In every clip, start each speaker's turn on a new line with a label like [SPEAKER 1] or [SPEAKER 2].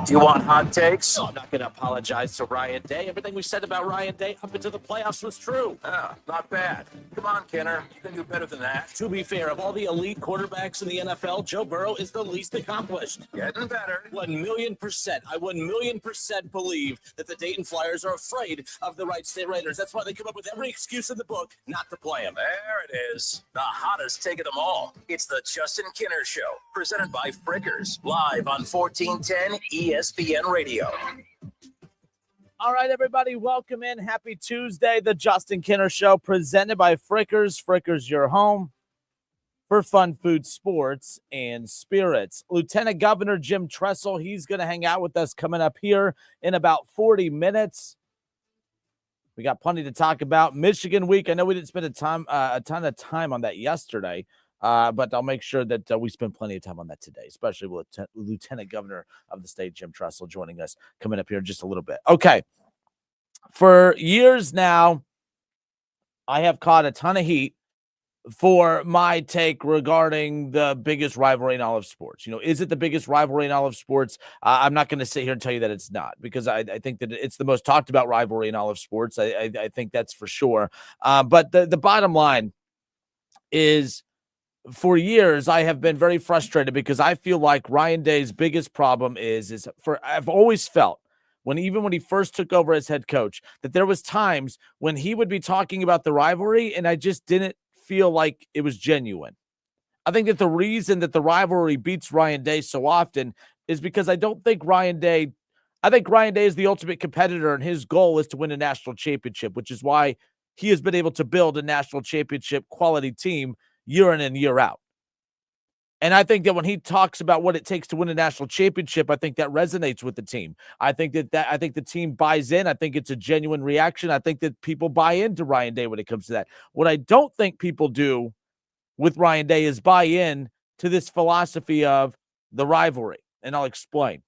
[SPEAKER 1] Do you want hot takes?
[SPEAKER 2] No, I'm not going to apologize to Ryan Day. Everything we said about Ryan Day up into the playoffs was true.
[SPEAKER 1] Not bad. Come on, Kenner. You can do better than that.
[SPEAKER 2] To be fair, of all the elite quarterbacks in the NFL, Joe Burrow is the least accomplished.
[SPEAKER 1] Getting better.
[SPEAKER 2] 1,000,000%. I 1,000,000% believe that the Dayton Flyers are afraid of the Wright State Raiders. That's why they come up with every excuse in the book not to play them.
[SPEAKER 1] There it is. The hottest take of them all. It's the Justin Kinner Show, presented by Frickers, live on 1410 ESPN Radio.
[SPEAKER 3] All right, everybody, welcome in. Happy Tuesday, the Justin Kinner Show, presented by Frickers. Frickers, your home for fun, food, sports, and spirits. Lieutenant Governor Jim Tressel, he's going to hang out with us coming up here in about 40 minutes. We got plenty to talk about. Michigan week, I know we didn't spend a ton of time on that yesterday, but I'll make sure that we spend plenty of time on that today, especially with Lieutenant Governor of the state, Jim Tressel, joining us coming up here in just a little bit. Okay. For years now, I have caught a ton of heat for my take regarding the biggest rivalry in all of sports. You know, is it the biggest rivalry in all of sports? I'm not going to sit here and tell you that it's not, because I think that it's the most talked about rivalry in all of sports. I think that's for sure. But the bottom line is, for years, I have been very frustrated because I feel like Ryan Day's biggest problem is I've always felt even when he first took over as head coach, that there was times when he would be talking about the rivalry and I just didn't feel like it was genuine. I think that the reason that the rivalry beats Ryan Day so often is because I think Ryan Day is the ultimate competitor, and his goal is to win a national championship, which is why he has been able to build a national championship quality team year in and year out. And I think that when he talks about what it takes to win a national championship, I think that resonates with the team. I think the team buys in. I think it's a genuine reaction. I think that people buy into Ryan Day when it comes to that. What I don't think people do with Ryan Day is buy in to this philosophy of the rivalry. And I'll explain.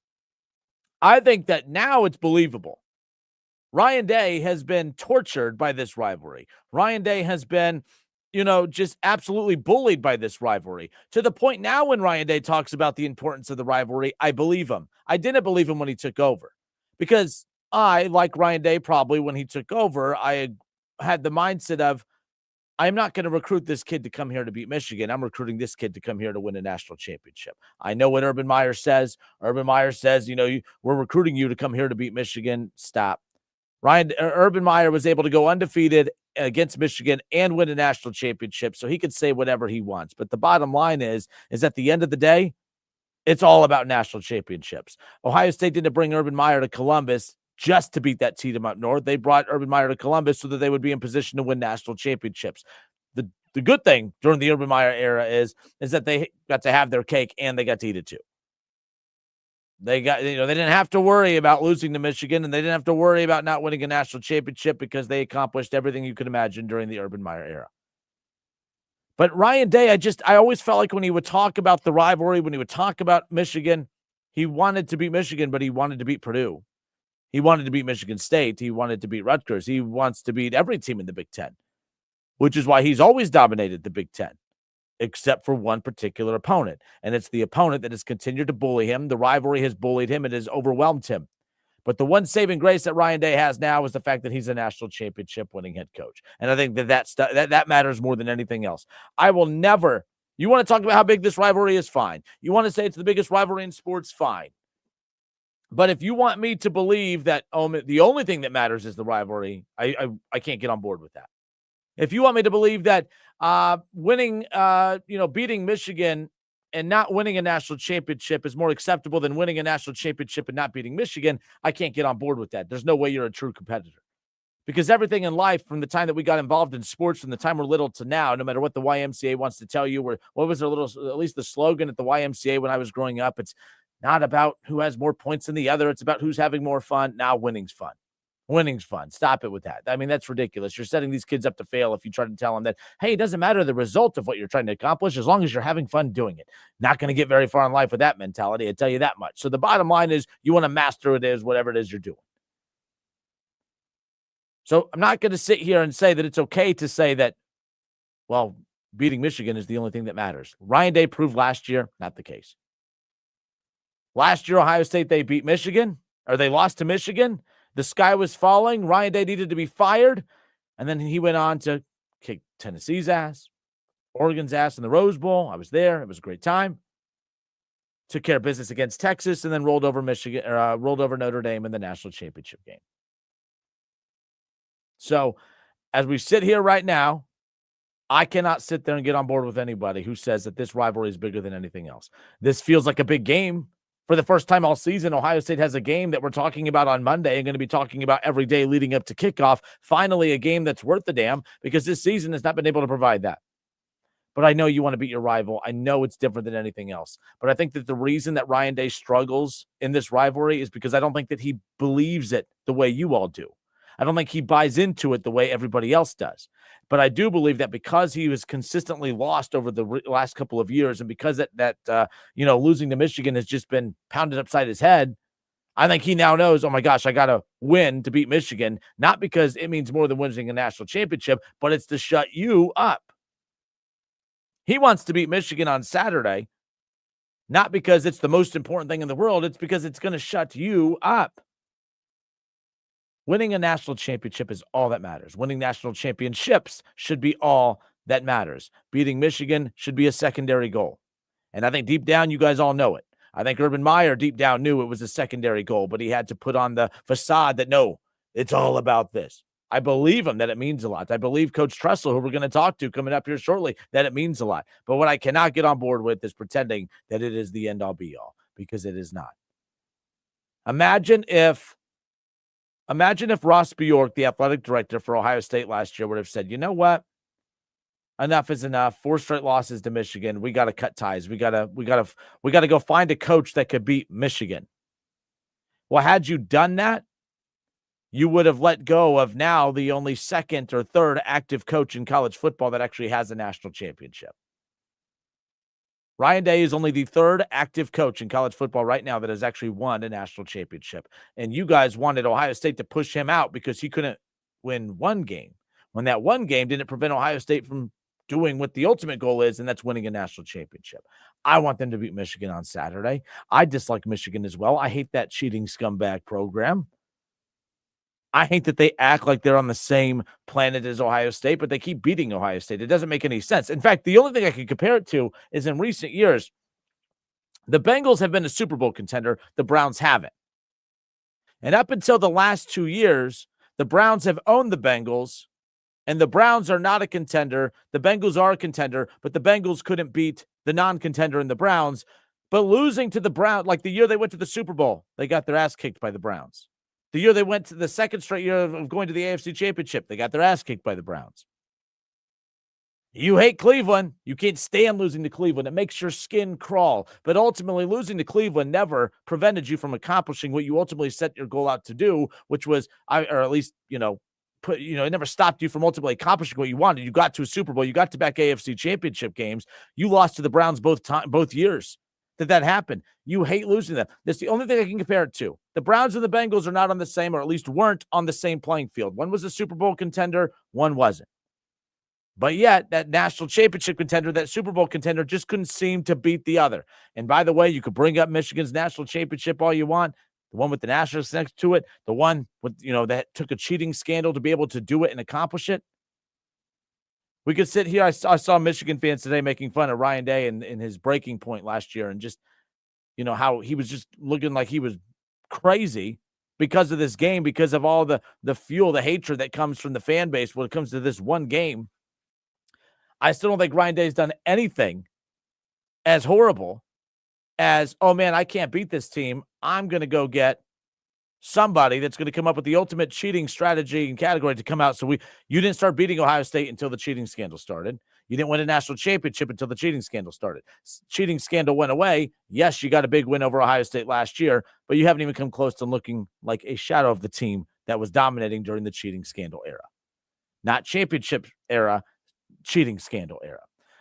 [SPEAKER 3] I think that now it's believable. Ryan Day has been tortured by this rivalry. Ryan Day has been, just absolutely bullied by this rivalry, to the point now when Ryan Day talks about the importance of the rivalry, I believe him. I didn't believe him when he took over, because I, like Ryan Day, probably when he took over, I had the mindset of, I'm not going to recruit this kid to come here to beat Michigan. I'm recruiting this kid to come here to win a national championship. I know what Urban Meyer says. Urban Meyer says, we're recruiting you to come here to beat Michigan. Stop. Urban Meyer was able to go undefeated against Michigan and win a national championship, so he could say whatever he wants. But the bottom line is at the end of the day, it's all about national championships. Ohio State didn't bring Urban Meyer to Columbus just to beat that team up north. They brought Urban Meyer to Columbus so that they would be in position to win national championships. The good thing during the Urban Meyer era is that they got to have their cake and they got to eat it too. They didn't have to worry about losing to Michigan, and they didn't have to worry about not winning a national championship because they accomplished everything you could imagine during the Urban Meyer era. But Ryan Day, I always felt like when he would talk about the rivalry, when he would talk about Michigan, he wanted to beat Michigan, but he wanted to beat Purdue. He wanted to beat Michigan State. He wanted to beat Rutgers. He wants to beat every team in the Big Ten, which is why he's always dominated the Big Ten, except for one particular opponent. And it's the opponent that has continued to bully him. The rivalry has bullied him. It has overwhelmed him. But the one saving grace that Ryan Day has now is the fact that he's a national championship winning head coach. And I think that matters more than anything else. I will never, you want to talk about how big this rivalry is, fine. You want to say it's the biggest rivalry in sports, fine. But if you want me to believe that the only thing that matters is the rivalry, I can't get on board with that. If you want me to believe that beating Michigan and not winning a national championship is more acceptable than winning a national championship and not beating Michigan, I can't get on board with that. There's no way you're a true competitor. Because everything in life, from the time that we got involved in sports, from the time we're little to now, no matter what the YMCA wants to tell you, what was at least the slogan at the YMCA when I was growing up, it's not about who has more points than the other. It's about who's having more fun. Now winning's fun. Winning's fun. Stop it with that. I mean, that's ridiculous. You're setting these kids up to fail if you try to tell them that, hey, it doesn't matter the result of what you're trying to accomplish as long as you're having fun doing it. Not going to get very far in life with that mentality, I tell you that much. So the bottom line is you want to master whatever it is you're doing. So I'm not going to sit here and say that it's okay to say that, well, beating Michigan is the only thing that matters. Ryan Day proved last year, not the case. Last year, Ohio State, they beat Michigan, or they lost to Michigan. The sky was falling. Ryan Day needed to be fired. And then he went on to kick Tennessee's ass, Oregon's ass in the Rose Bowl. I was there. It was a great time. Took care of business against Texas and then rolled over Notre Dame in the national championship game. So as we sit here right now, I cannot sit there and get on board with anybody who says that this rivalry is bigger than anything else. This feels like a big game. For the first time all season, Ohio State has a game that we're talking about on Monday and going to be talking about every day leading up to kickoff. Finally, a game that's worth the damn, because this season has not been able to provide that. But I know you want to beat your rival. I know it's different than anything else. But I think that the reason that Ryan Day struggles in this rivalry is because I don't think that he believes it the way you all do. I don't think he buys into it the way everybody else does. But I do believe that because he was consistently lost over the last couple of years, and because losing to Michigan has just been pounded upside his head, I think he now knows, oh my gosh, I got to win to beat Michigan, not because it means more than winning a national championship, but it's to shut you up. He wants to beat Michigan on Saturday, not because it's the most important thing in the world. It's because it's going to shut you up. Winning a national championship is all that matters. Winning national championships should be all that matters. Beating Michigan should be a secondary goal. And I think deep down, you guys all know it. I think Urban Meyer deep down knew it was a secondary goal, but he had to put on the facade that, no, it's all about this. I believe him that it means a lot. I believe Coach Tressel, who we're going to talk to coming up here shortly, that it means a lot. But what I cannot get on board with is pretending that it is the end-all be-all, because it is not. Imagine if Ross Bjork, the athletic director for Ohio State last year, would have said, you know what? Enough is enough. 4 straight losses to Michigan. We got to cut ties. We got to go find a coach that could beat Michigan. Well, had you done that, you would have let go of now the only second or third active coach in college football that actually has a national championship. Ryan Day is only the third active coach in college football right now that has actually won a national championship. And you guys wanted Ohio State to push him out because he couldn't win one game, when that one game didn't prevent Ohio State from doing what the ultimate goal is, and that's winning a national championship. I want them to beat Michigan on Saturday. I dislike Michigan as well. I hate that cheating scumbag program. I hate that they act like they're on the same planet as Ohio State, but they keep beating Ohio State. It doesn't make any sense. In fact, the only thing I can compare it to is in recent years, the Bengals have been a Super Bowl contender. The Browns haven't. And up until the last 2 years, the Browns have owned the Bengals, and the Browns are not a contender. The Bengals are a contender, but the Bengals couldn't beat the non-contender in the Browns. But losing to the Browns, like the year they went to the Super Bowl, they got their ass kicked by the Browns. The year they went to the second straight year of going to the AFC Championship, they got their ass kicked by the Browns. You hate Cleveland. You can't stand losing to Cleveland. It makes your skin crawl. But ultimately, losing to Cleveland never prevented you from accomplishing what you ultimately set your goal out to do, which was, it never stopped you from ultimately accomplishing what you wanted. You got to a Super Bowl. You got to back AFC Championship games. You lost to the Browns both years that happened. You hate losing them. That's the only thing I can compare it to. The Browns and the Bengals are not on the same, or at least weren't on the same playing field. One was a Super Bowl contender, one wasn't. But yet, that national championship contender, that Super Bowl contender, just couldn't seem to beat the other. And by the way, you could bring up Michigan's national championship all you want, the one with the Nationals next to it, the one with, that took a cheating scandal to be able to do it and accomplish it. We could sit here. I saw Michigan fans today making fun of Ryan Day in his breaking point last year, and just, how he was just looking like he was crazy because of this game, because of all the fuel, the hatred that comes from the fan base when it comes to this one game. I still don't think Ryan Day's done anything as horrible as, oh man, I can't beat this team. I'm going to go get somebody that's going to come up with the ultimate cheating strategy and category to come out. So you didn't start beating Ohio State until the cheating scandal started. You didn't win a national championship until the cheating scandal started. Cheating scandal went away. Yes, you got a big win over Ohio State last year, but you haven't even come close to looking like a shadow of the team that was dominating during the cheating scandal era. Not championship era, cheating scandal era.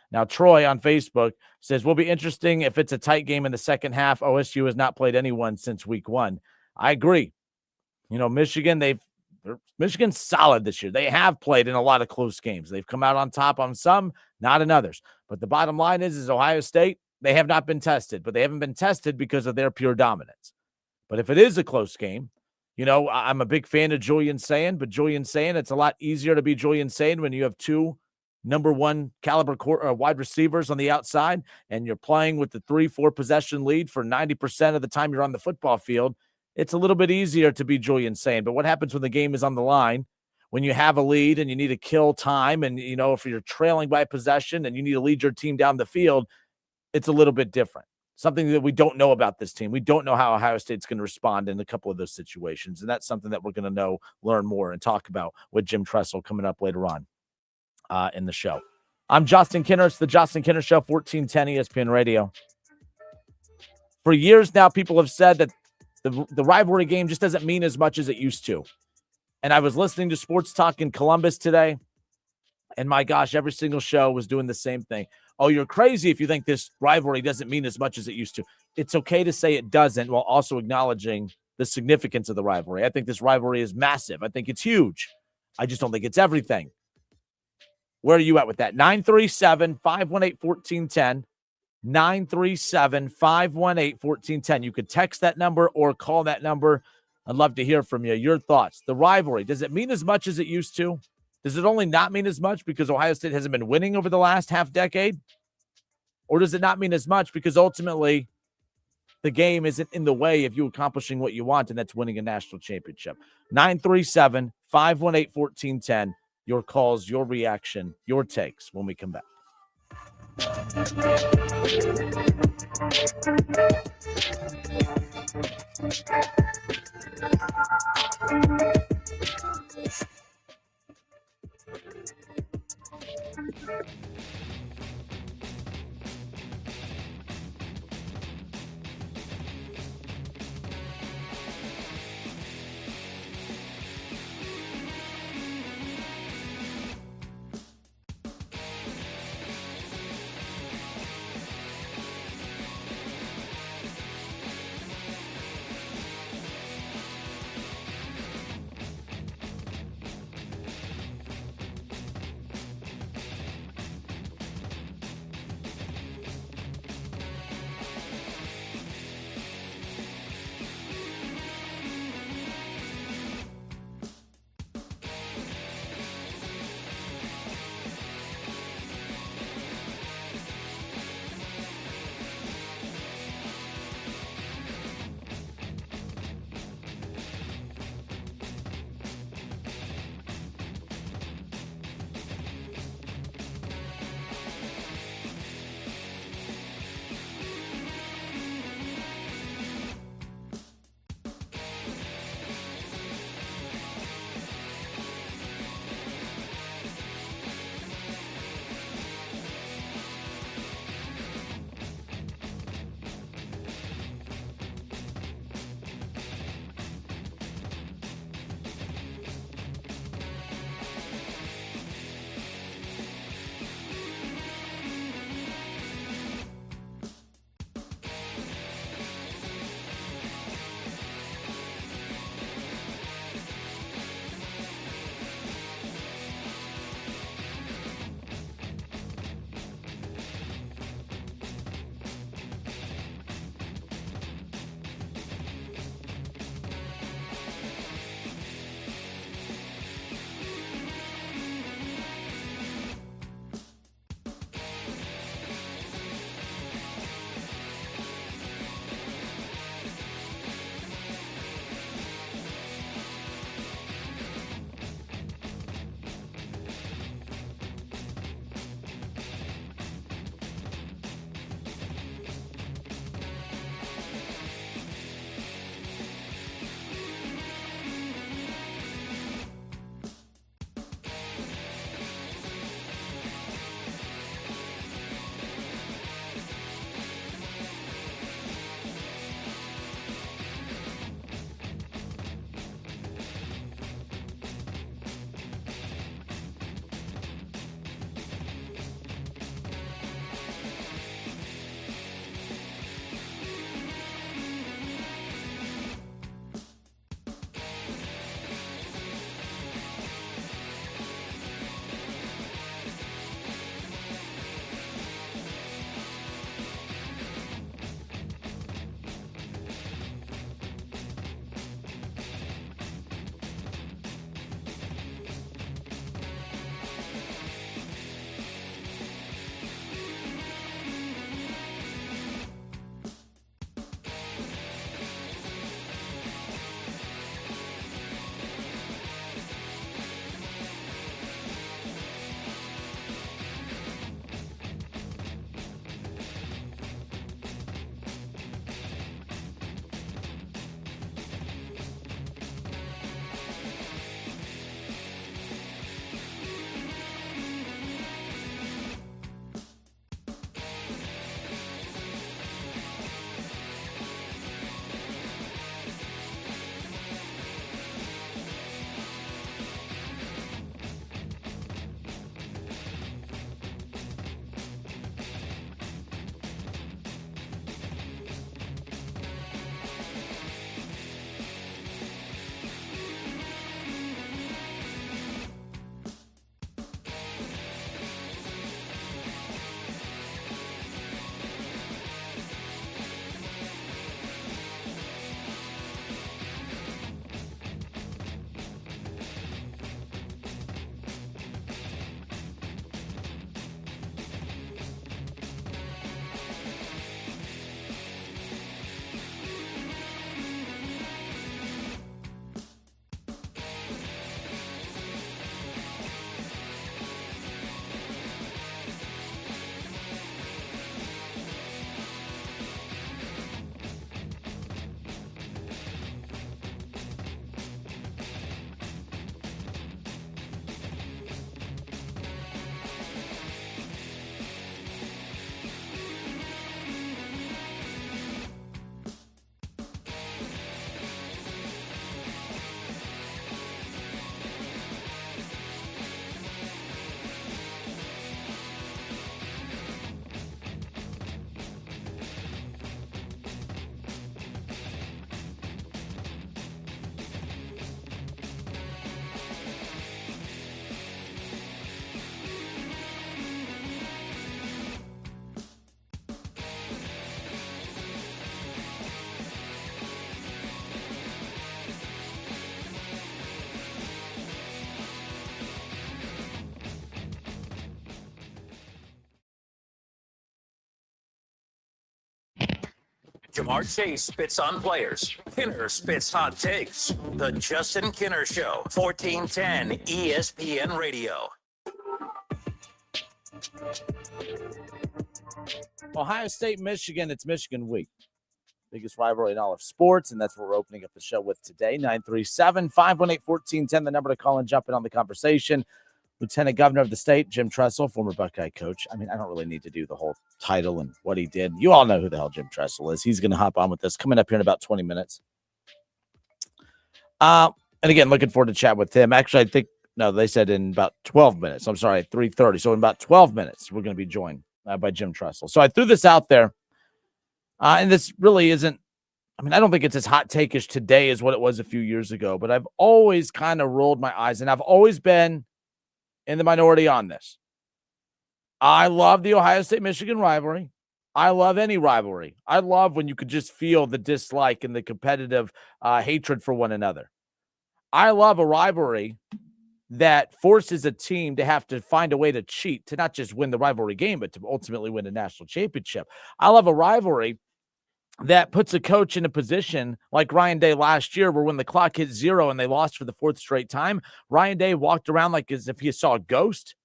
[SPEAKER 3] Now, Troy on Facebook says, will be interesting if it's a tight game in the second half. OSU has not played anyone since week 1. I agree. Michigan's solid this year. They have played in a lot of close games. They've come out on top on some, not in others. But the bottom line is Ohio State, They have not been tested, but they haven't been tested because of their pure dominance. But if it is a close game, I'm a big fan of Julian Sayin, but Julian Sayin, it's a lot easier to be Julian Sayin when you have two number one caliber wide receivers on the outside, and you're playing with the 3-4 possession lead for 90% of the time you're on the football field. It's a little bit easier to be Julian Sayin. But what happens when the game is on the line, when you have a lead and you need to kill time, and, if you're trailing by possession and you need to lead your team down the field, it's a little bit different. Something that we don't know about this team. We don't know how Ohio State's going to respond in a couple of those situations. And that's something that we're going to learn more and talk about with Jim Tressel coming up later on in the show. I'm Justin Kinner. It's the Justin Kinner Show, 1410 ESPN Radio. For years now, people have said that the rivalry game just doesn't mean as much as it used to. And I was listening to Sports Talk in Columbus today, and my gosh, every single show was doing the same thing. Oh, you're crazy if you think this rivalry doesn't mean as much as it used to. It's okay to say it doesn't while also acknowledging the significance of the rivalry. I think this rivalry is massive. I think it's huge. I just don't think it's everything. Where are you at with that? 937-518-1410. 937-518-1410. You could text that number or call that number. I'd love to hear from you. Your thoughts. The rivalry, does it mean as much as it used to? Does it only not mean as much because Ohio State hasn't been winning over the last half decade? Or does it not mean as much because ultimately the game isn't in the way of you accomplishing what you want, and that's winning a national championship? 937-518-1410. Your calls, your reaction, your takes when we come back.
[SPEAKER 1] Jamar Chase spits on players. Kinner spits hot takes. The Justin Kinner Show, 1410 ESPN Radio.
[SPEAKER 3] Ohio State, Michigan. It's Michigan week. Biggest rivalry in all of sports, and that's what we're opening up the show with today. 937-518-1410, the number to call and jump in on the conversation. Lieutenant Governor of the state, Jim Tressel, former Buckeye coach. I mean, I don't really need to do the whole title and what he did. You all know who the hell Jim Tressel is. He's going to hop on with us coming up here in about 20 minutes. And again, looking forward to chat with him. Actually, I think, no, they said in about 12 minutes. I'm sorry, 3:30. So in about 12 minutes, we're going to be joined by Jim Tressel. So I threw this out there, and this really isn't, I mean, I don't think it's as hot take-ish today as what it was a few years ago, but I've always kind of rolled my eyes, and I've always been in the minority on this. I love the Ohio State-Michigan rivalry. I love any rivalry. I love when you could just feel the dislike and the competitive hatred for one another. I love a rivalry that forces a team to have to find a way to cheat, to not just win the rivalry game, but to ultimately win a national championship. I love a rivalry that puts a coach in a position like Ryan Day last year, where when the clock hit 0 and they lost for the 4th straight time, Ryan Day walked around like as if he saw a ghost.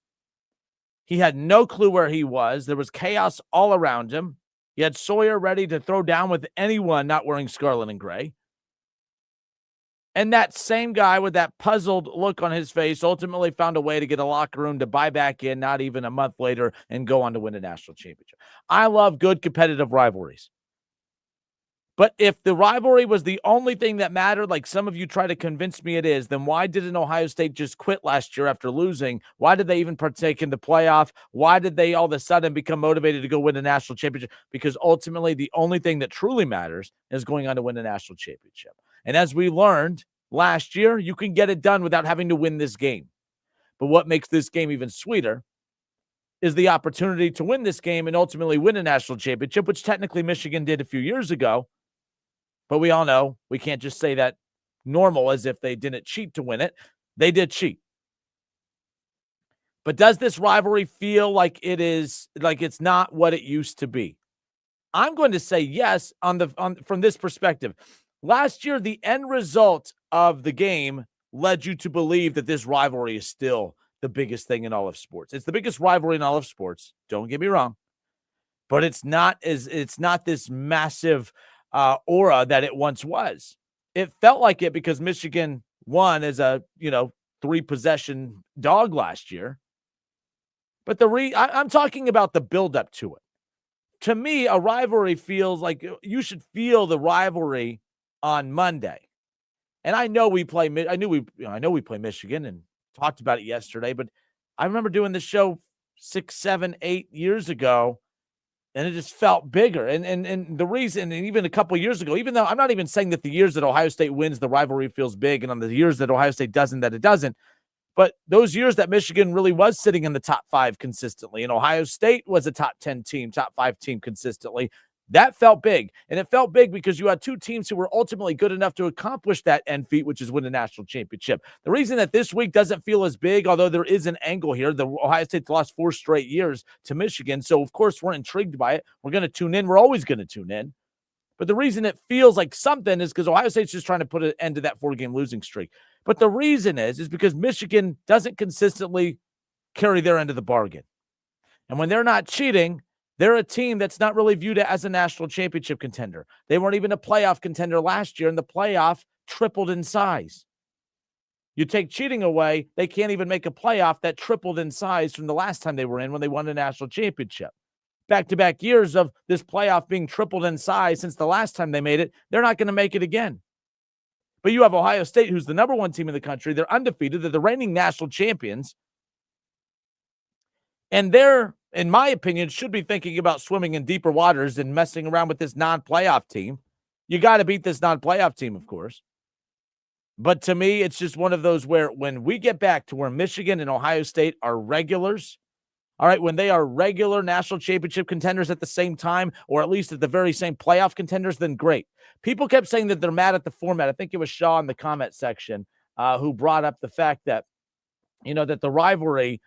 [SPEAKER 3] He had no clue where he was. There was chaos all around him. He had Sawyer ready to throw down with anyone not wearing scarlet and gray. And that same guy with that puzzled look on his face ultimately found a way to get a locker room to buy back in not even a month later and go on to win a national championship. I love good competitive rivalries. But if the rivalry was the only thing that mattered, like some of you try to convince me it is, then why didn't Ohio State just quit last year after losing? Why did they even partake in the playoff? Why did they all of a sudden become motivated to go win a national championship? Because ultimately the only thing that truly matters is going on to win a national championship. And as we learned last year, you can get it done without having to win this game. But what makes this game even sweeter is the opportunity to win this game and ultimately win a national championship, which technically Michigan did a few years ago. But we all know we can't just say that normal as if they didn't cheat to win it. They did cheat. But does this rivalry feel like it is, like it's not what it used to be? I'm going to say yes from this perspective. Last year, the end result of the game led you to believe that this rivalry is still the biggest thing in all of sports. It's the biggest rivalry in all of sports. Don't get me wrong. But it's not this massive aura that it once was. It felt like it because Michigan won as a 3-possession dog last year. But I'm talking about the buildup to it. To me, a rivalry feels like you should feel the rivalry on Monday. And I know we play Michigan and talked about it yesterday, but I remember doing this show 6, 7, 8 years ago, and it just felt bigger. And the reason, and even a couple of years ago, even though I'm not even saying that the years that Ohio State wins, the rivalry feels big, and on the years that Ohio State doesn't, that it doesn't. But those years that Michigan really was sitting in the top 5 consistently, and Ohio State was a top 10 team, top 5 team consistently, that felt big. And it felt big because you had two teams who were ultimately good enough to accomplish that end feat, which is win a national championship. The reason that this week doesn't feel as big, although there is an angle here, the Ohio State's lost 4 straight years to Michigan. So, of course, we're intrigued by it. We're going to tune in. We're always going to tune in. But the reason it feels like something is because Ohio State's just trying to put an end to that 4-game losing streak. But the reason is because Michigan doesn't consistently carry their end of the bargain. And when they're not cheating, they're a team that's not really viewed as a national championship contender. They weren't even a playoff contender last year, and the playoff tripled in size. You take cheating away, they can't even make a playoff that tripled in size from the last time they were in when they won a national championship. Back-to-back years of this playoff being tripled in size since the last time they made it, they're not going to make it again. But you have Ohio State, who's the number 1 team in the country. They're undefeated. They're the reigning national champions. And they're, in my opinion, should be thinking about swimming in deeper waters and messing around with this non-playoff team. You got to beat this non-playoff team, of course. But to me, it's just one of those where when we get back to where Michigan and Ohio State are regulars, all right, when they are regular national championship contenders at the same time, or at least at the very same playoff contenders, then great. People kept saying that they're mad at the format. I think it was Shaw in the comment section who brought up the fact that, that the rivalry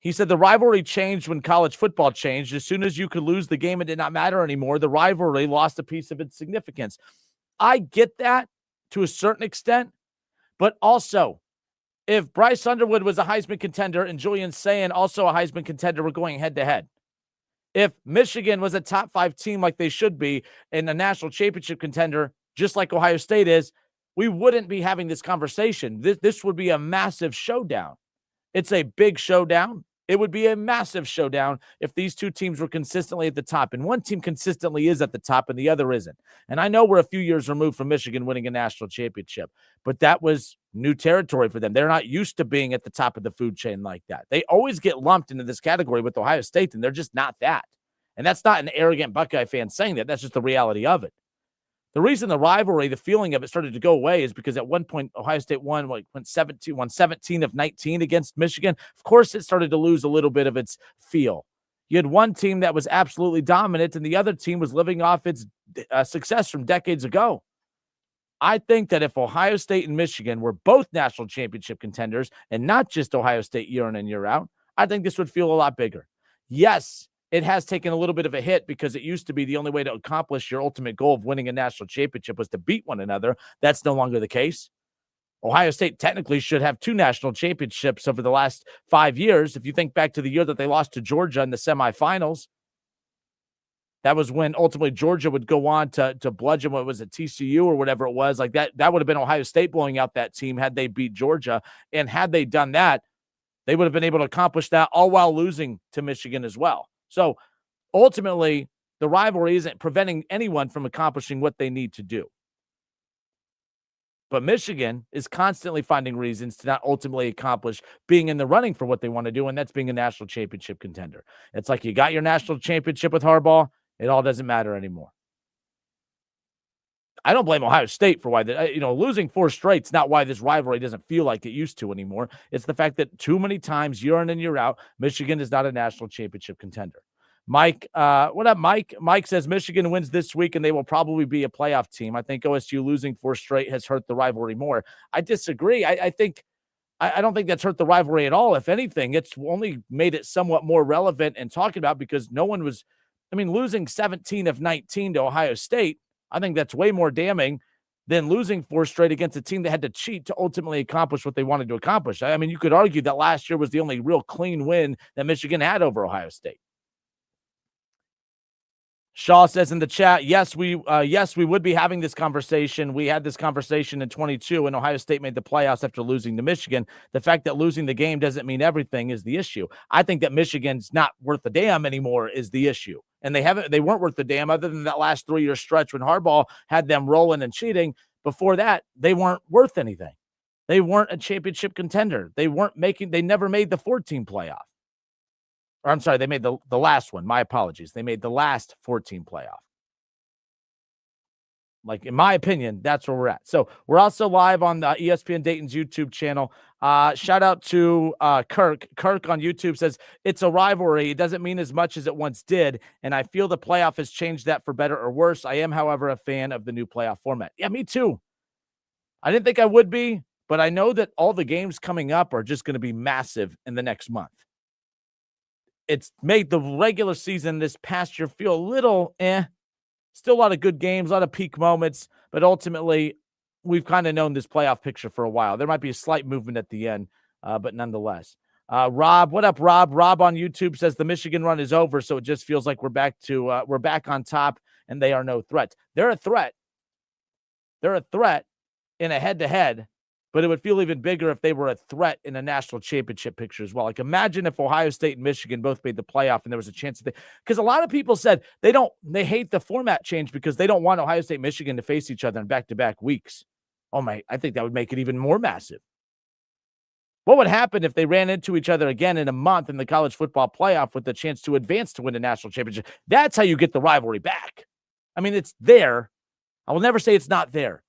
[SPEAKER 3] He said the rivalry changed when college football changed. As soon as you could lose the game, it did not matter anymore. The rivalry lost a piece of its significance. I get that to a certain extent, but also if Bryce Underwood was a Heisman contender and Julian Sayin also a Heisman contender, we're going head-to-head. If Michigan was a top 5 team like they should be and a national championship contender, just like Ohio State is, we wouldn't be having this conversation. This would be a massive showdown. It's a big showdown. It would be a massive showdown if these two teams were consistently at the top. And one team consistently is at the top and the other isn't. And I know we're a few years removed from Michigan winning a national championship, but that was new territory for them. They're not used to being at the top of the food chain like that. They always get lumped into this category with Ohio State, and they're just not that. And that's not an arrogant Buckeye fan saying that. That's just the reality of it. The reason the rivalry, the feeling of it started to go away is because at one point Ohio State won 17 of 19 against Michigan. Of course, it started to lose a little bit of its feel. You had one team that was absolutely dominant, and the other team was living off its success from decades ago. I think that if Ohio State and Michigan were both national championship contenders and not just Ohio State year in and year out, I think this would feel a lot bigger. Yes, it has taken a little bit of a hit because it used to be the only way to accomplish your ultimate goal of winning a national championship was to beat one another. That's no longer the case. Ohio State technically should have 2 national championships over the last 5 years. If you think back to the year that they lost to Georgia in the semifinals, that was when ultimately Georgia would go on to bludgeon what was it, TCU or whatever it was. Like that would have been Ohio State blowing out that team had they beat Georgia. And had they done that, they would have been able to accomplish that all while losing to Michigan as well. So ultimately, the rivalry isn't preventing anyone from accomplishing what they need to do. But Michigan is constantly finding reasons to not ultimately accomplish being in the running for what they want to do, and that's being a national championship contender. It's like you got your national championship with Harbaugh. It all doesn't matter anymore. I don't blame Ohio State for why losing 4 straight is not why this rivalry doesn't feel like it used to anymore. It's the fact that too many times, year in and year out, Michigan is not a national championship contender. Mike, what up, Mike? Mike says Michigan wins this week and they will probably be a playoff team. I think OSU losing 4 straight has hurt the rivalry more. I disagree. I don't think that's hurt the rivalry at all. If anything, it's only made it somewhat more relevant and talked about because no one was, losing 17 of 19 to Ohio State, I think that's way more damning than losing 4 straight against a team that had to cheat to ultimately accomplish what they wanted to accomplish. You could argue that last year was the only real clean win that Michigan had over Ohio State. Shaw says in the chat, yes, we would be having this conversation. We had this conversation in 22 and Ohio State made the playoffs after losing to Michigan. The fact that losing the game doesn't mean everything is the issue. I think that Michigan's not worth a damn anymore is the issue. And they weren't worth the damn other than that last 3-year stretch when Harbaugh had them rolling and cheating. Before that, they weren't worth anything. They weren't a championship contender. They never made the 14 playoff. Or I'm sorry, they made the last one. My apologies. They made the last 14 playoff. Like, in my opinion, that's where we're at. So we're also live on the ESPN Dayton's YouTube channel. Shout out to Kirk. Kirk on YouTube says, it's a rivalry. It doesn't mean as much as it once did, and I feel the playoff has changed that for better or worse. I am, however, a fan of the new playoff format. Yeah, me too. I didn't think I would be, but I know that all the games coming up are just going to be massive in the next month. It's made the regular season this past year feel a little Still a lot of good games, a lot of peak moments, but ultimately we've kind of known this playoff picture for a while. There might be a slight movement at the end, but nonetheless. Rob, what up, Rob? Rob on YouTube says the Michigan run is over, so it just feels like we're back on top, and they are no threat. They're a threat. They're a threat in a head-to-head, but it would feel even bigger if they were a threat in a national championship picture as well. Like, imagine if Ohio State and Michigan both made the playoff and there was a chance that because a lot of people said they hate the format change because they don't want Ohio State and Michigan to face each other in back-to-back weeks. Oh my, I think that would make it even more massive. What would happen if they ran into each other again in a month in the college football playoff with the chance to advance to win a national championship? That's how you get the rivalry back. It's there. I will never say it's not there.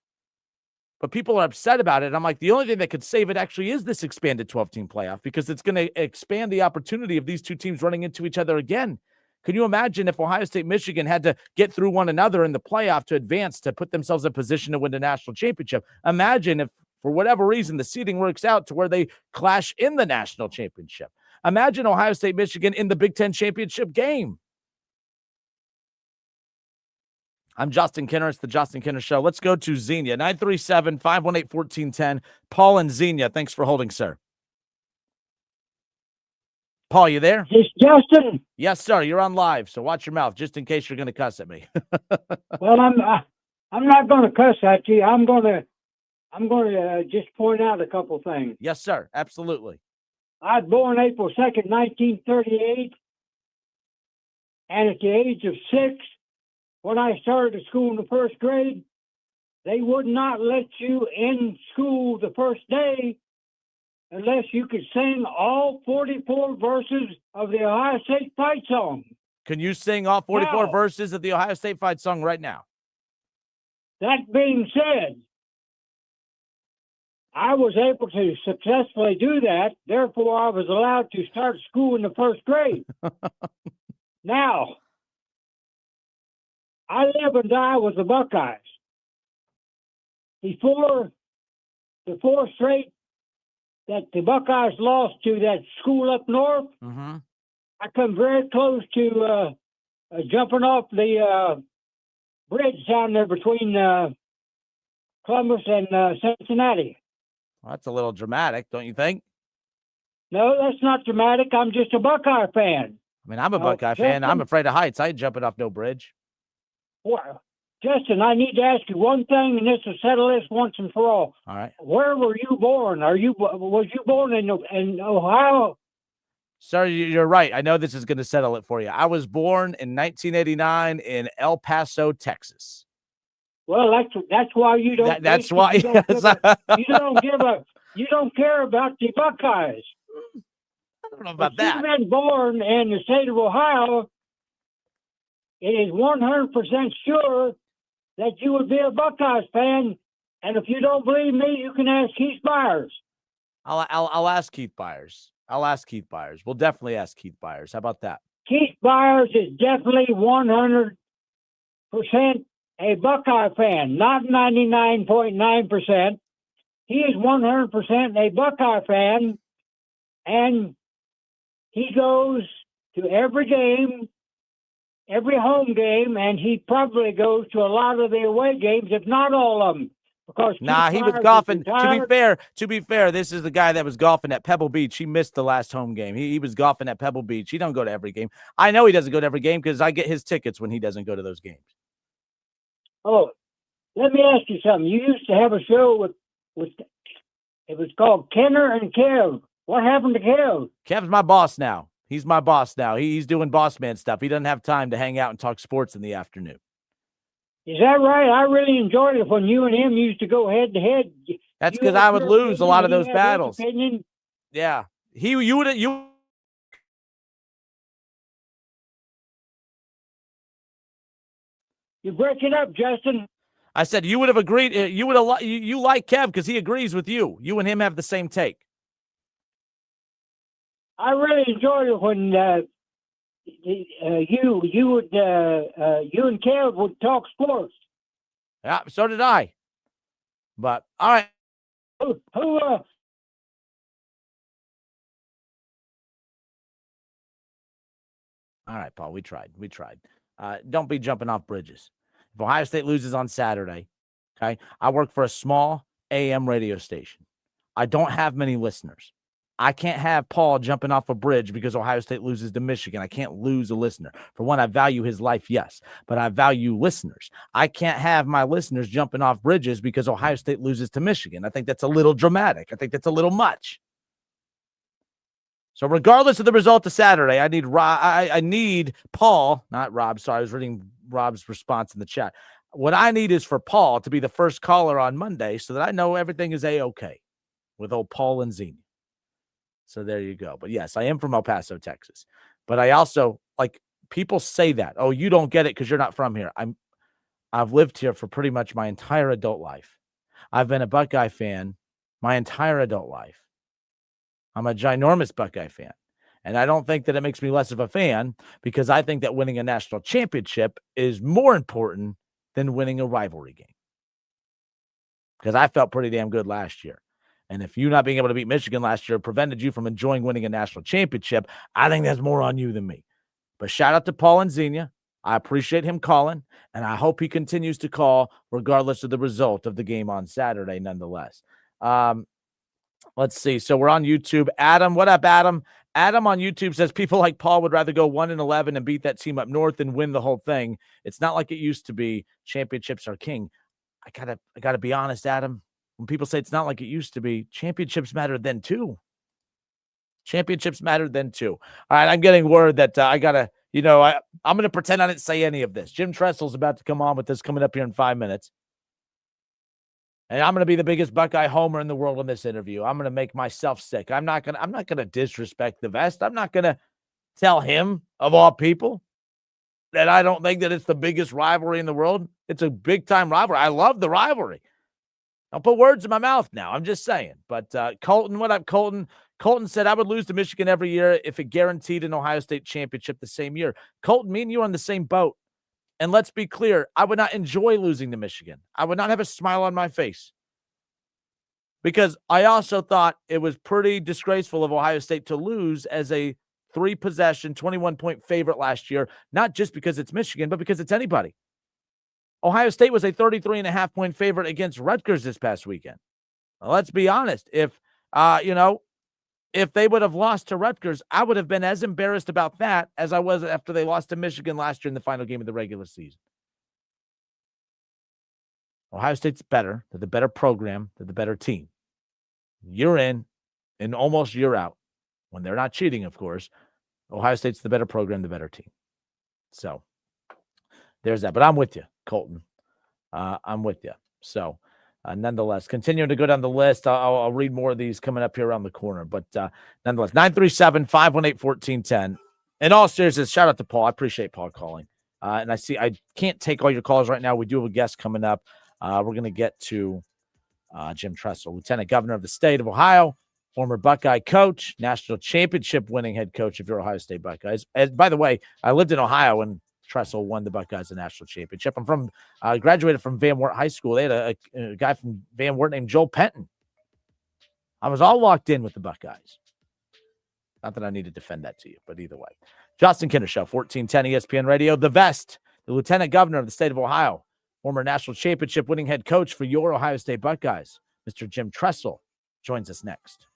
[SPEAKER 3] But people are upset about it. I'm like, the only thing that could save it actually is this expanded 12-team playoff because it's going to expand the opportunity of these two teams running into each other again. Can you imagine if Ohio State, Michigan had to get through one another in the playoff to advance to put themselves in a position to win the national championship? Imagine if, for whatever reason, the seeding works out to where they clash in the national championship. Imagine Ohio State, Michigan in the Big Ten championship game. I'm Justin Kinner. It's the Justin Kinner Show. Let's go to Xenia, 937-518-1410. Paul and Xenia, thanks for holding, sir. Paul, you there?
[SPEAKER 4] It's Justin.
[SPEAKER 3] Yes, sir. You're on live, so watch your mouth just in case you're going to cuss at me.
[SPEAKER 4] Well, I'm not going to cuss at you. I'm going to just point out a couple things.
[SPEAKER 3] Yes, sir. Absolutely.
[SPEAKER 4] I was born April 2nd, 1938, and at the age of 6, when I started school in the first grade, they would not let you in school the first day unless you could sing all 44 verses of the Ohio State fight song.
[SPEAKER 3] Can you sing all 44 verses of the Ohio State fight song right now?
[SPEAKER 4] That being said, I was able to successfully do that. Therefore, I was allowed to start school in the first grade. Now, I live and die with the Buckeyes. Before the 4 straight that the Buckeyes lost to that school up north, I come very close to jumping off the bridge down there between Columbus and Cincinnati.
[SPEAKER 3] Well, that's a little dramatic, don't you think?
[SPEAKER 4] No, that's not dramatic. I'm just a Buckeye fan.
[SPEAKER 3] I mean, I'm a Buckeye fan. I'm afraid of heights. I ain't jumping off no bridge.
[SPEAKER 4] Well, Justin, I need to ask you one thing, and this will settle this once and for all.
[SPEAKER 3] All right.
[SPEAKER 4] Where were you born? Was you born in Ohio?
[SPEAKER 3] Sir, you're right. I know this is going to settle it for you. I was born in 1989 in El Paso, Texas.
[SPEAKER 4] Well, that's why you don't.
[SPEAKER 3] That's why.
[SPEAKER 4] You don't care about the Buckeyes.
[SPEAKER 3] I don't know about that.
[SPEAKER 4] You've been born in the state of Ohio. It is 100% sure that you would be a Buckeyes fan. And if you don't believe me, you can ask Keith Byers.
[SPEAKER 3] I'll ask Keith Byers. We'll definitely ask Keith Byers. How about that?
[SPEAKER 4] Keith Byers is definitely 100% a Buckeye fan, not 99.9%. He is 100% a Buckeye fan, and he goes to every game, every home game, and he probably goes to a lot of the away games, if not all of them. Because
[SPEAKER 3] he was golfing. To be fair, this is the guy that was golfing at Pebble Beach. He missed the last home game. He was golfing at Pebble Beach. He don't go to every game. I know he doesn't go to every game because I get his tickets when he doesn't go to those games.
[SPEAKER 4] Oh, let me ask you something. You used to have a show with it was called Kenner and Kev. What happened to Kev?
[SPEAKER 3] Kev's my boss now. He's my boss now. He's doing boss man stuff. He doesn't have time to hang out and talk sports in the afternoon.
[SPEAKER 4] Is that right? I really enjoyed it when you and him used to go head to head.
[SPEAKER 3] That's because I would lose a lot of those battles. Yeah. You're
[SPEAKER 4] breaking up, Justin.
[SPEAKER 3] I said you would have agreed. You like Kev because he agrees with you. You and him have the same take. I
[SPEAKER 4] really enjoyed it when you and Kev would talk sports.
[SPEAKER 3] Yeah, so did I. But all right.
[SPEAKER 4] All
[SPEAKER 3] right, Paul. We tried. Don't be jumping off bridges. If Ohio State loses on Saturday, okay, I work for a small AM radio station. I don't have many listeners. I can't have Paul jumping off a bridge because Ohio State loses to Michigan. I can't lose a listener. For one, I value his life, yes, but I value listeners. I can't have my listeners jumping off bridges because Ohio State loses to Michigan. I think that's a little dramatic. I think that's a little much. So regardless of the result of Saturday, I need Paul, not Rob. Sorry, I was reading Rob's response in the chat. What I need is for Paul to be the first caller on Monday so that I know everything is A-okay with old Paul and Xenia. So there you go. But yes, I am from El Paso, Texas. But I also, people say that, oh, you don't get it because you're not from here. I've lived here for pretty much my entire adult life. I've been a Buckeye fan my entire adult life. I'm a ginormous Buckeye fan. And I don't think that it makes me less of a fan because I think that winning a national championship is more important than winning a rivalry game. Because I felt pretty damn good last year. And if you not being able to beat Michigan last year prevented you from enjoying winning a national championship, I think that's more on you than me. But shout out to Paul and Xenia. I appreciate him calling, and I hope he continues to call regardless of the result of the game on Saturday nonetheless. Let's see. So we're on YouTube. Adam, what up, Adam? Adam on YouTube says people like Paul would rather go 1-11 and beat that team up north and win the whole thing. It's not like it used to be. Championships are king. I gotta be honest, Adam. When people say it's not like it used to be, championships matter then too. Championships matter then too. All right, I'm getting word that I'm going to pretend I didn't say any of this. Jim Tressel's about to come on with this coming up here in 5 minutes. And I'm going to be the biggest Buckeye homer in the world in this interview. I'm going to make myself sick. I'm not going to disrespect the vest. I'm not going to tell him, of all people, that I don't think that it's the biggest rivalry in the world. It's a big-time rivalry. I love the rivalry. Don't put words in my mouth now. I'm just saying. But Colton, what up, Colton? Colton said, I would lose to Michigan every year if it guaranteed an Ohio State championship the same year. Colton, me and you are on the same boat. And let's be clear, I would not enjoy losing to Michigan. I would not have a smile on my face. Because I also thought it was pretty disgraceful of Ohio State to lose as a 3-possession, 21-point favorite last year, not just because it's Michigan, but because it's anybody. Ohio State was a 33.5-point favorite against Rutgers this past weekend. Well, let's be honest. If they would have lost to Rutgers, I would have been as embarrassed about that as I was after they lost to Michigan last year in the final game of the regular season. Ohio State's better. They're the better program. They're the better team. You're in and almost you're out. When they're not cheating, of course. Ohio State's the better program, the better team. So there's that. But I'm with you, Colton. I'm with you. So nonetheless, continuing to go down the list. I'll read more of these coming up here around the corner. But nonetheless, 937-518-1410. In all seriousness, shout out to Paul. I appreciate Paul calling. And I can't take all your calls right now. We do have a guest coming up. We're going to get to Jim Tressel, Lieutenant Governor of the state of Ohio, former Buckeye coach, national championship winning head coach of your Ohio State Buckeyes. And by the way, I lived in Ohio when Tressel won the Buckeyes the national championship. I graduated from Van Wert High School. They had a guy from Van Wert named Joel Penton. I was all locked in with the Buckeyes. Not that I need to defend that to you, but either way. Justin Kinner Show, 1410 ESPN Radio. The Vest, the Lieutenant Governor of the state of Ohio, former national championship winning head coach for your Ohio State Buckeyes, Mr. Jim Tressel, joins us next.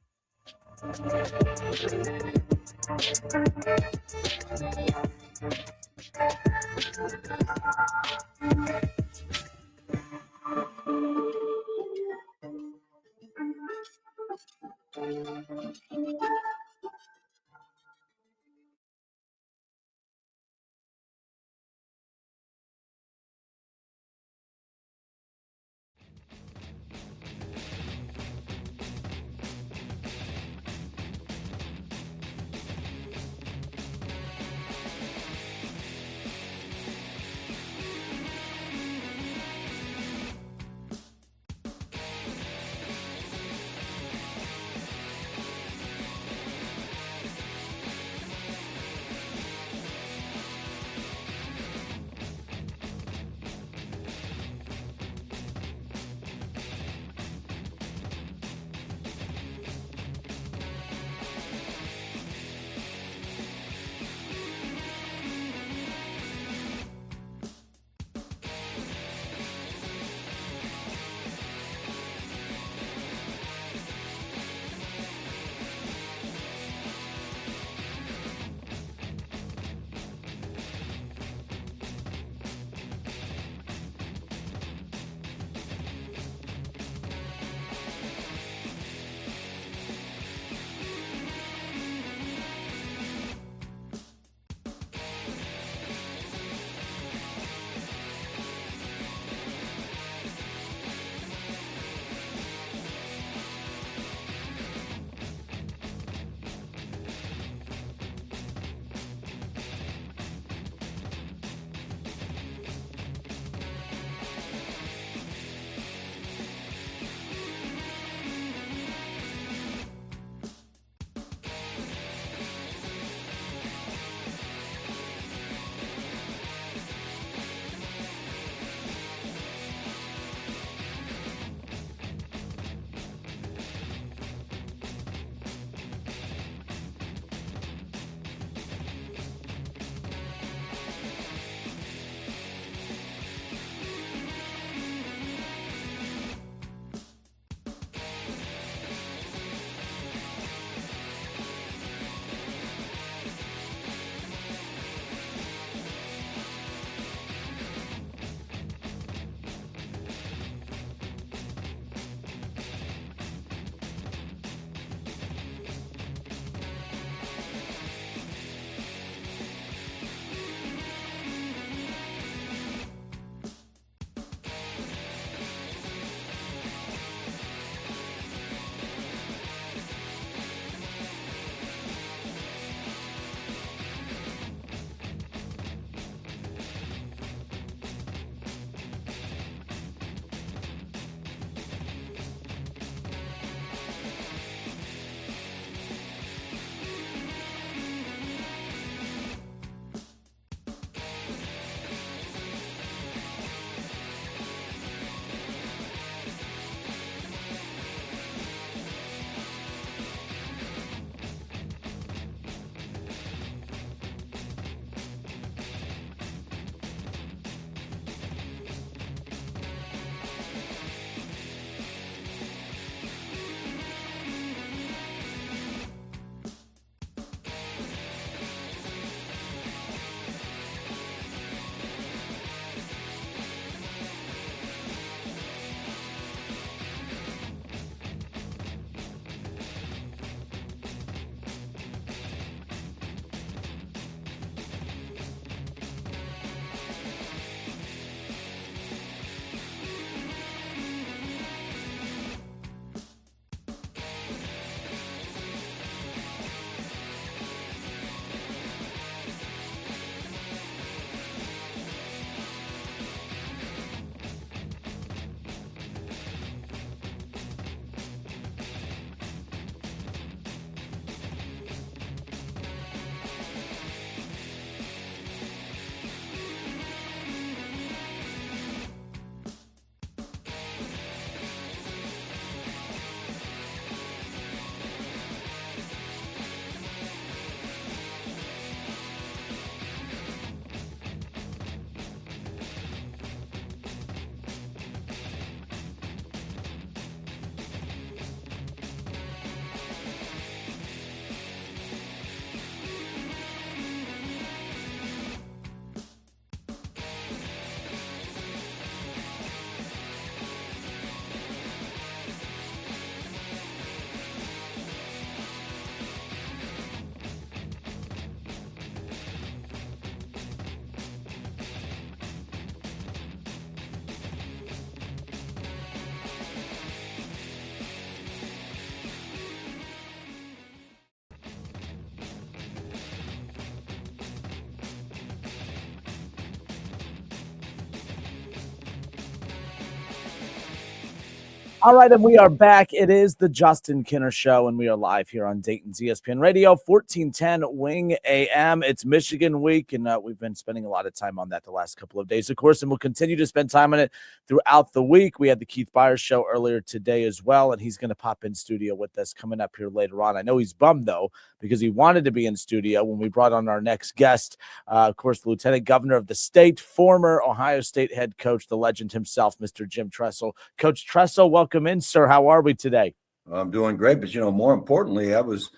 [SPEAKER 3] All right, and we are back. It is the Justin Kinner Show, and we are live here on Dayton's ESPN Radio, 1410 Wing AM. It's Michigan week, and we've been spending a lot of time on that the last couple of days, of course, and we'll continue to spend time on it throughout the week. We had the Keith Byers Show earlier today as well, and he's going to pop in studio with us coming up here later on. I know he's bummed, though, because he wanted to be in studio when we brought on our next guest, of course, the Lieutenant Governor of the state, former Ohio State head coach, the legend himself, Mr. Jim Tressel. Coach Tressel, welcome in, sir. How are we today?
[SPEAKER 5] I'm doing great, but more importantly, I was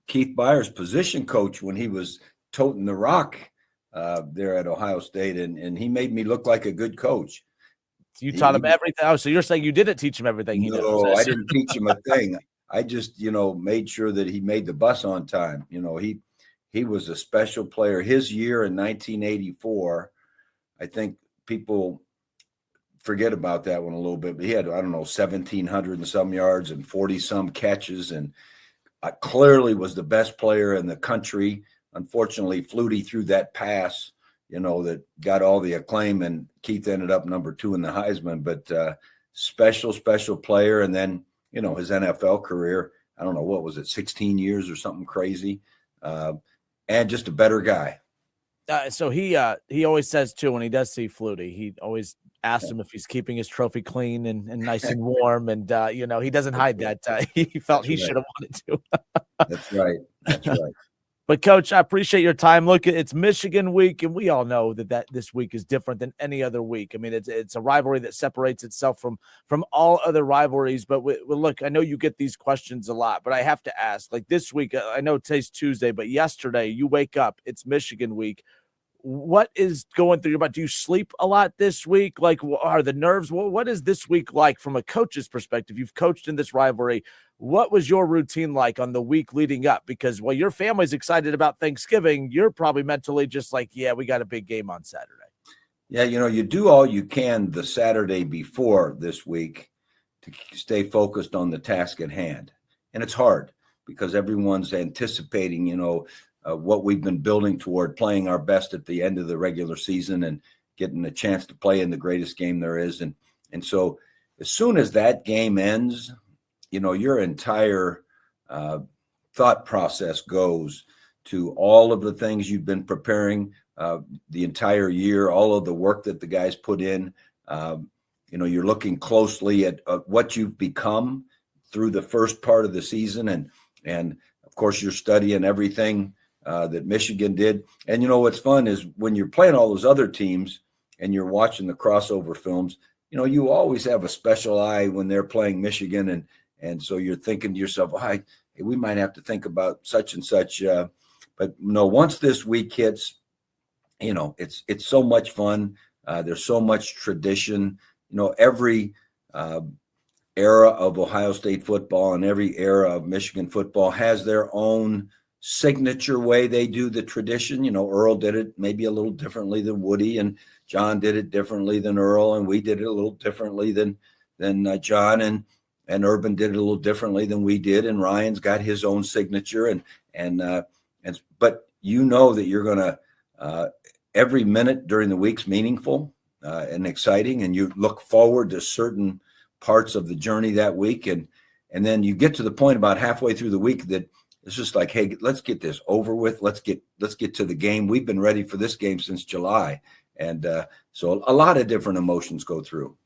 [SPEAKER 5] Keith Byers' position coach when he was toting the rock there at Ohio State, and he made me look like a good coach.
[SPEAKER 3] You taught him everything. Oh, so you're saying you didn't teach him everything he knows?
[SPEAKER 5] No, I didn't teach him a thing. I just, made sure that he made the bus on time. He was a special player. His year in 1984, I think people forget about that one a little bit, but he had, 1,700 and some yards and 40 some catches, and clearly was the best player in the country. Unfortunately, Flutie threw that pass, that got all the acclaim, and Keith ended up number 2 in the Heisman, but special player. And then, his NFL career, I don't know, what was it, 16 years or something crazy, and just a better guy.
[SPEAKER 3] So he always says, too, when he does see Flutie, he always asked him if he's keeping his trophy clean and nice and warm. And, he doesn't hide that. He felt he should have wanted to.
[SPEAKER 5] That's right. That's right.
[SPEAKER 3] But, Coach, I appreciate your time. Look, it's Michigan week, and we all know that this week is different than any other week. I mean, it's a rivalry that separates itself from all other rivalries. But, look, I know you get these questions a lot, but I have to ask. Like this week, I know today's Tuesday, but yesterday you wake up, it's Michigan week. What is going through your mind? Do you sleep a lot this week? Like, are the nerves? What is this week like from a coach's perspective? You've coached in this rivalry. What was your routine like on the week leading up? Because while your family's excited about Thanksgiving, you're probably mentally just like, yeah, we got a big game on Saturday.
[SPEAKER 5] Yeah, you do all you can the Saturday before this week to stay focused on the task at hand. And it's hard because everyone's anticipating, what we've been building toward, playing our best at the end of the regular season and getting a chance to play in the greatest game there is. And so as soon as that game ends, your entire thought process goes to all of the things you've been preparing the entire year, all of the work that the guys put in. You're looking closly at what you've become through the first part of the season. And of course, you're studying everything that Michigan did. And what's fun is when you're playing all those other teams and you're watching the crossover films, you always have a special eye when they're playing Michigan. And so you're thinking to yourself, we might have to think about such and such. But no, once this week hits, it's so much fun. There's so much tradition. Every era of Ohio State football and every era of Michigan football has their own signature way they do the tradition. Earl did it maybe a little differently than Woody, and John did it differently than Earl, and we did it a little differently than John, and Urban did it a little differently than we did, and Ryan's got his own signature, but that you're gonna every minute during the week's meaningful and exciting, and you look forward to certain parts of the journey that week, and then you get to the point about halfway through the week that it's just like, hey, let's get this over with. Let's get to the game. We've been ready for this game since July. And so a lot of different emotions go through.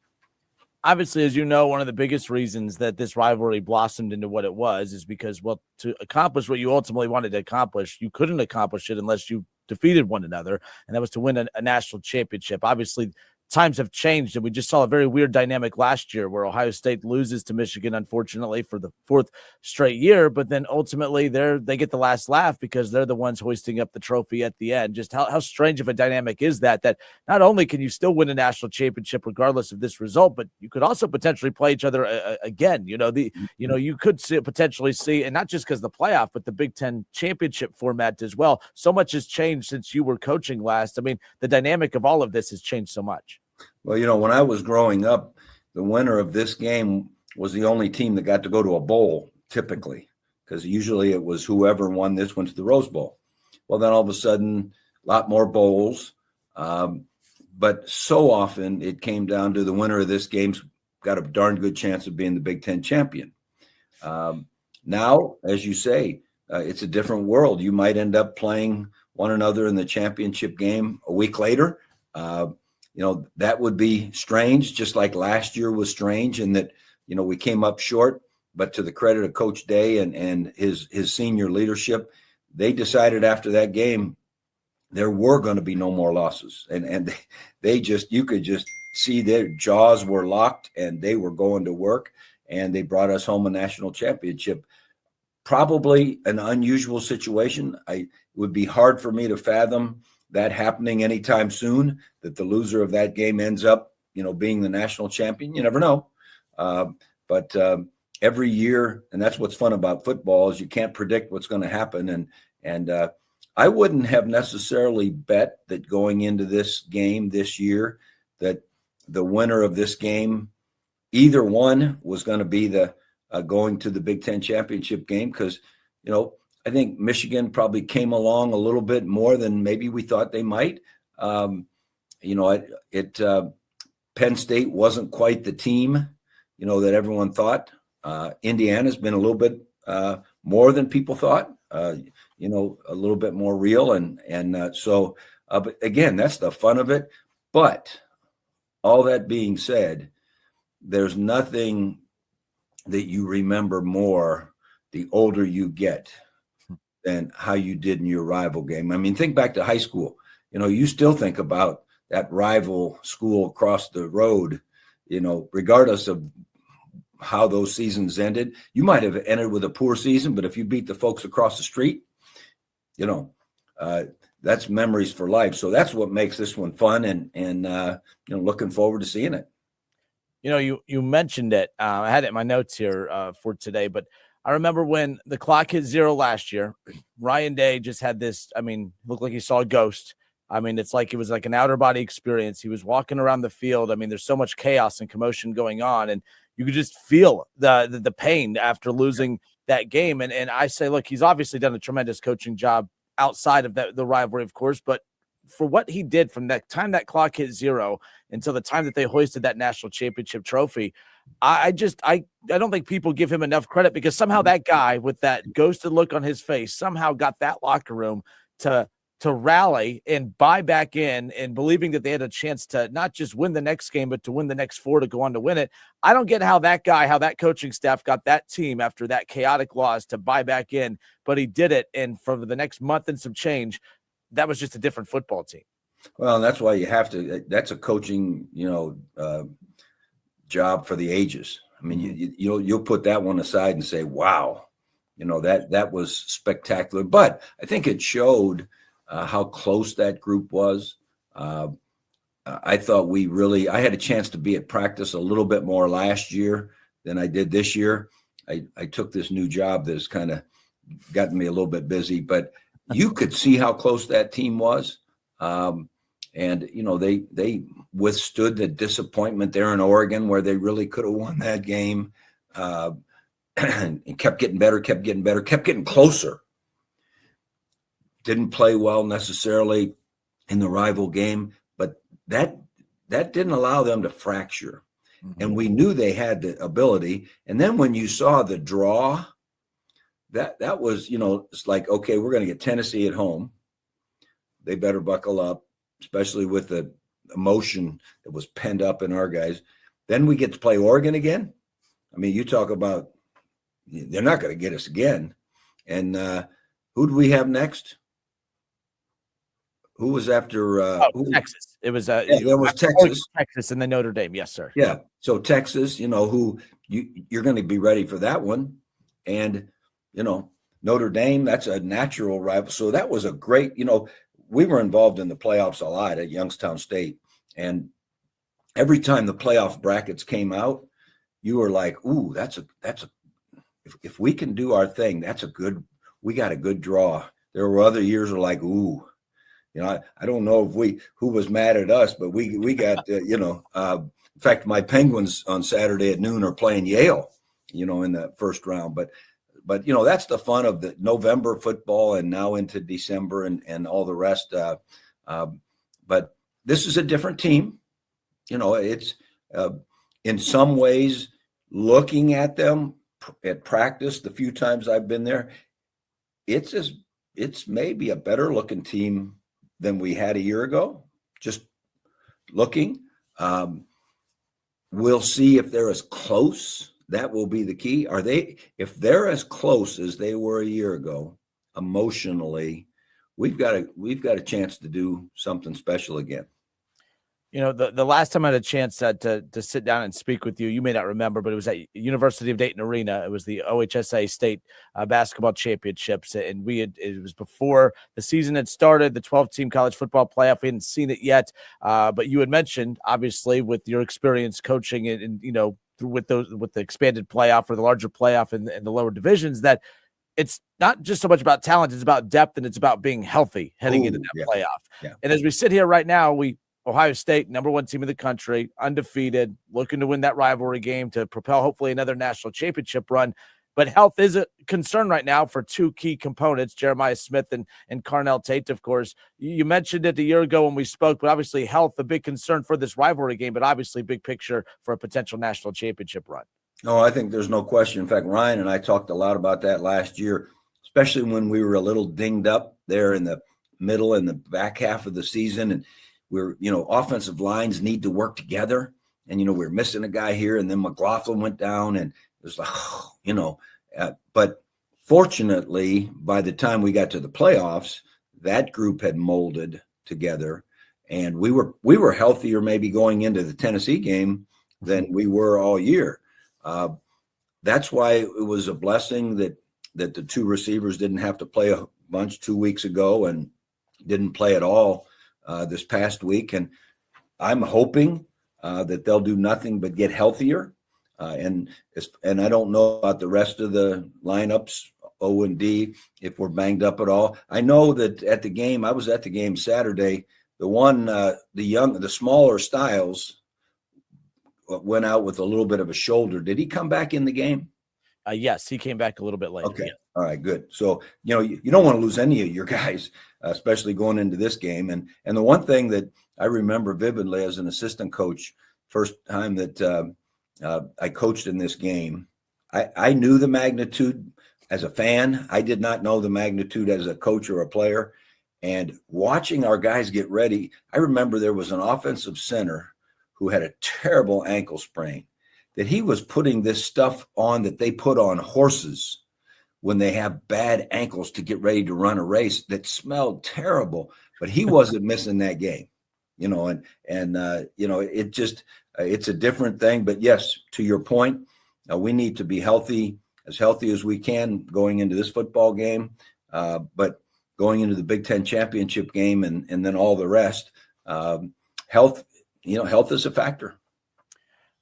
[SPEAKER 3] Obviously, as you know, one of the biggest reasons that this rivalry blossomed into what it was is because, well, to accomplish what you ultimately wanted to accomplish, you couldn't accomplish it unless you defeated one another, and that was to win a national championship. Obviously, times have changed, and we just saw a very weird dynamic last year where Ohio State loses to Michigan, unfortunately, for the 4th straight year, but then ultimately they get the last laugh because they're the ones hoisting up the trophy at the end. Just how strange of a dynamic is that not only can you still win a national championship regardless of this result, but you could also potentially play each other again. You could potentially see, and not just because the playoff, but the Big Ten championship format as well. So much has changed since you were coaching last. I mean, the dynamic of all of this has changed so much.
[SPEAKER 5] Well, when I was growing up, the winner of this game was the only team that got to go to a bowl, typically, because usually it was whoever won this went to the Rose Bowl. Well, then all of a sudden, a lot more bowls. But so often it came down to the winner of this game got a darn good chance of being the Big Ten champion. Now, as you say, it's a different world. You might end up playing one another in the championship game a week later. That would be strange, just like last year was strange in that, we came up short. But to the credit of Coach Day and his senior leadership, they decided after that game there were going to be no more losses. And you could just see their jaws were locked and they were going to work, and they brought us home a national championship. Probably an unusual situation. It would be hard for me to fathom that happening anytime soon, that the loser of that game ends up, being the national champion. You never know. But every year, and that's what's fun about football, is you can't predict what's going to happen. And I wouldn't have necessarily bet that going into this game this year that the winner of this game, either one, was going to be the going to the Big Ten championship game, because I think Michigan probably came along a little bit more than maybe we thought they might. Penn State wasn't quite the team that everyone thought. Indiana's been a little bit more than people thought. A little bit more real, but again, that's the fun of it. But all that being said, there's nothing that you remember more the older you get than how you did in your rival game. I mean, think back to high school. You still think about that rival school across the road, regardless of how those seasons ended. You might have ended with a poor season, but if you beat the folks across the street, that's memories for life. So that's what makes this one fun, and looking forward to seeing it.
[SPEAKER 3] You mentioned it. I had it in my notes here for today, but I remember when the clock hit 0 last year, Ryan Day just had this, looked like he saw a ghost. It was like an outer body experience. He was walking around the field. There's so much chaos and commotion going on, and you could just feel the pain after losing that game. And I say, look, he's obviously done a tremendous coaching job outside of the rivalry, of course, but for what he did from that time that clock hit 0 until the time that they hoisted that national championship trophy, I don't think people give him enough credit, because somehow that guy with that ghosted look on his face somehow got that locker room to rally and buy back in, and believing that they had a chance to not just win the next game, but to win the next 4 to go on to win it. I don't get how that coaching staff got that team after that chaotic loss to buy back in, but he did it. And for the next month and some change, that was just a different football team.
[SPEAKER 5] Well, that's why you have to, that's a coaching, job for the ages. You'll put that one aside and say, wow, that was spectacular. But I think it showed how close that group was. I thought I had a chance to be at practice a little bit more last year than I did this year. I took this new job that's kind of gotten me a little bit busy, but you could see how close that team was. And they withstood the disappointment there in Oregon, where they really could have won that game, and kept getting better, kept getting closer. Didn't play well necessarily in the rival game, but that didn't allow them to fracture. Mm-hmm. And we knew they had the ability. And then when you saw the draw, that was, it's like, okay, we're going to get Tennessee at home. They better buckle up, especially with the emotion that was penned up in our guys. Then we get to play Oregon again. You talk about, they're not going to get us again. And who do we have next? Who was after?
[SPEAKER 3] Texas. It was
[SPEAKER 5] there was
[SPEAKER 3] Texas, and then Notre Dame. Yes, sir.
[SPEAKER 5] Yeah. So Texas, who you're going to be ready for that one, and Notre Dame, that's a natural rival. So that was a great. We were involved in the playoffs a lot at Youngstown State, and every time the playoff brackets came out, you were like, "Ooh, that's a. If we can do our thing, we got a good draw." There were other years were like, "Ooh." I don't know who was mad at us, but we got, in fact, my Penguins on Saturday at noon are playing Yale, in the first round. But that's the fun of the November football and now into December and all the rest. But this is a different team. It's in some ways, looking at them at practice, the few times I've been there, it's maybe a better looking team than we had a year ago. Just looking, we'll see if they're as close. That will be the key. If they're as close as they were a year ago, emotionally, we've got a chance to do something special again.
[SPEAKER 3] You know, the last time I had a chance to sit down and speak with you, you may not remember, but it was at University of Dayton Arena. It was the OHSA State Basketball Championships, and it was before the season had started, the 12-team college football playoff. We hadn't seen it yet, but you had mentioned, obviously, with your experience coaching and you know, with the expanded playoff or the larger playoff and the lower divisions, that it's not just so much about talent, it's about depth, and it's about being healthy heading into that playoff.
[SPEAKER 5] Yeah.
[SPEAKER 3] And as we sit here right now, Ohio State, number one team in the country, undefeated, looking to win that rivalry game to propel hopefully another national championship run. But health is a concern right now for two key components, Jeremiah Smith and Carnell Tate, of course. You mentioned it a year ago when we spoke, but obviously health, a big concern for this rivalry game, but obviously big picture for a potential national championship run.
[SPEAKER 5] No, I think there's no question. In fact, Ryan and I talked a lot about that last year, especially when we were a little dinged up there in the middle and the back half of the season. And offensive lines need to work together. And, we're missing a guy here. And then McLaughlin went down and it was like, but fortunately, by the time we got to the playoffs, that group had molded together. And we were healthier maybe going into the Tennessee game than we were all year. That's why it was a blessing that the two receivers didn't have to play a bunch 2 weeks ago and didn't play at all this past week. And I'm hoping that they'll do nothing but get healthier. And I don't know about the rest of the lineups, O and D, if we're banged up at all. I know that at the game, I was at the game Saturday, the smaller Styles went out with a little bit of a shoulder. Did he come back in the game?
[SPEAKER 3] Yes, he came back a little bit later.
[SPEAKER 5] Okay.
[SPEAKER 3] Yeah.
[SPEAKER 5] All right, good. So, you don't want to lose any of your guys, especially going into this game. And the one thing that I remember vividly as an assistant coach, first time that I coached in this game, I knew the magnitude as a fan. I did not know the magnitude as a coach or a player. And watching our guys get ready, I remember there was an offensive center who had a terrible ankle sprain, that he was putting this stuff on that they put on horses when they have bad ankles to get ready to run a race, that smelled terrible, but he wasn't missing that game, it just, it's a different thing. But yes, to your point, we need to be healthy as we can going into this football game, but going into the Big Ten championship game and then all the rest, health is a factor.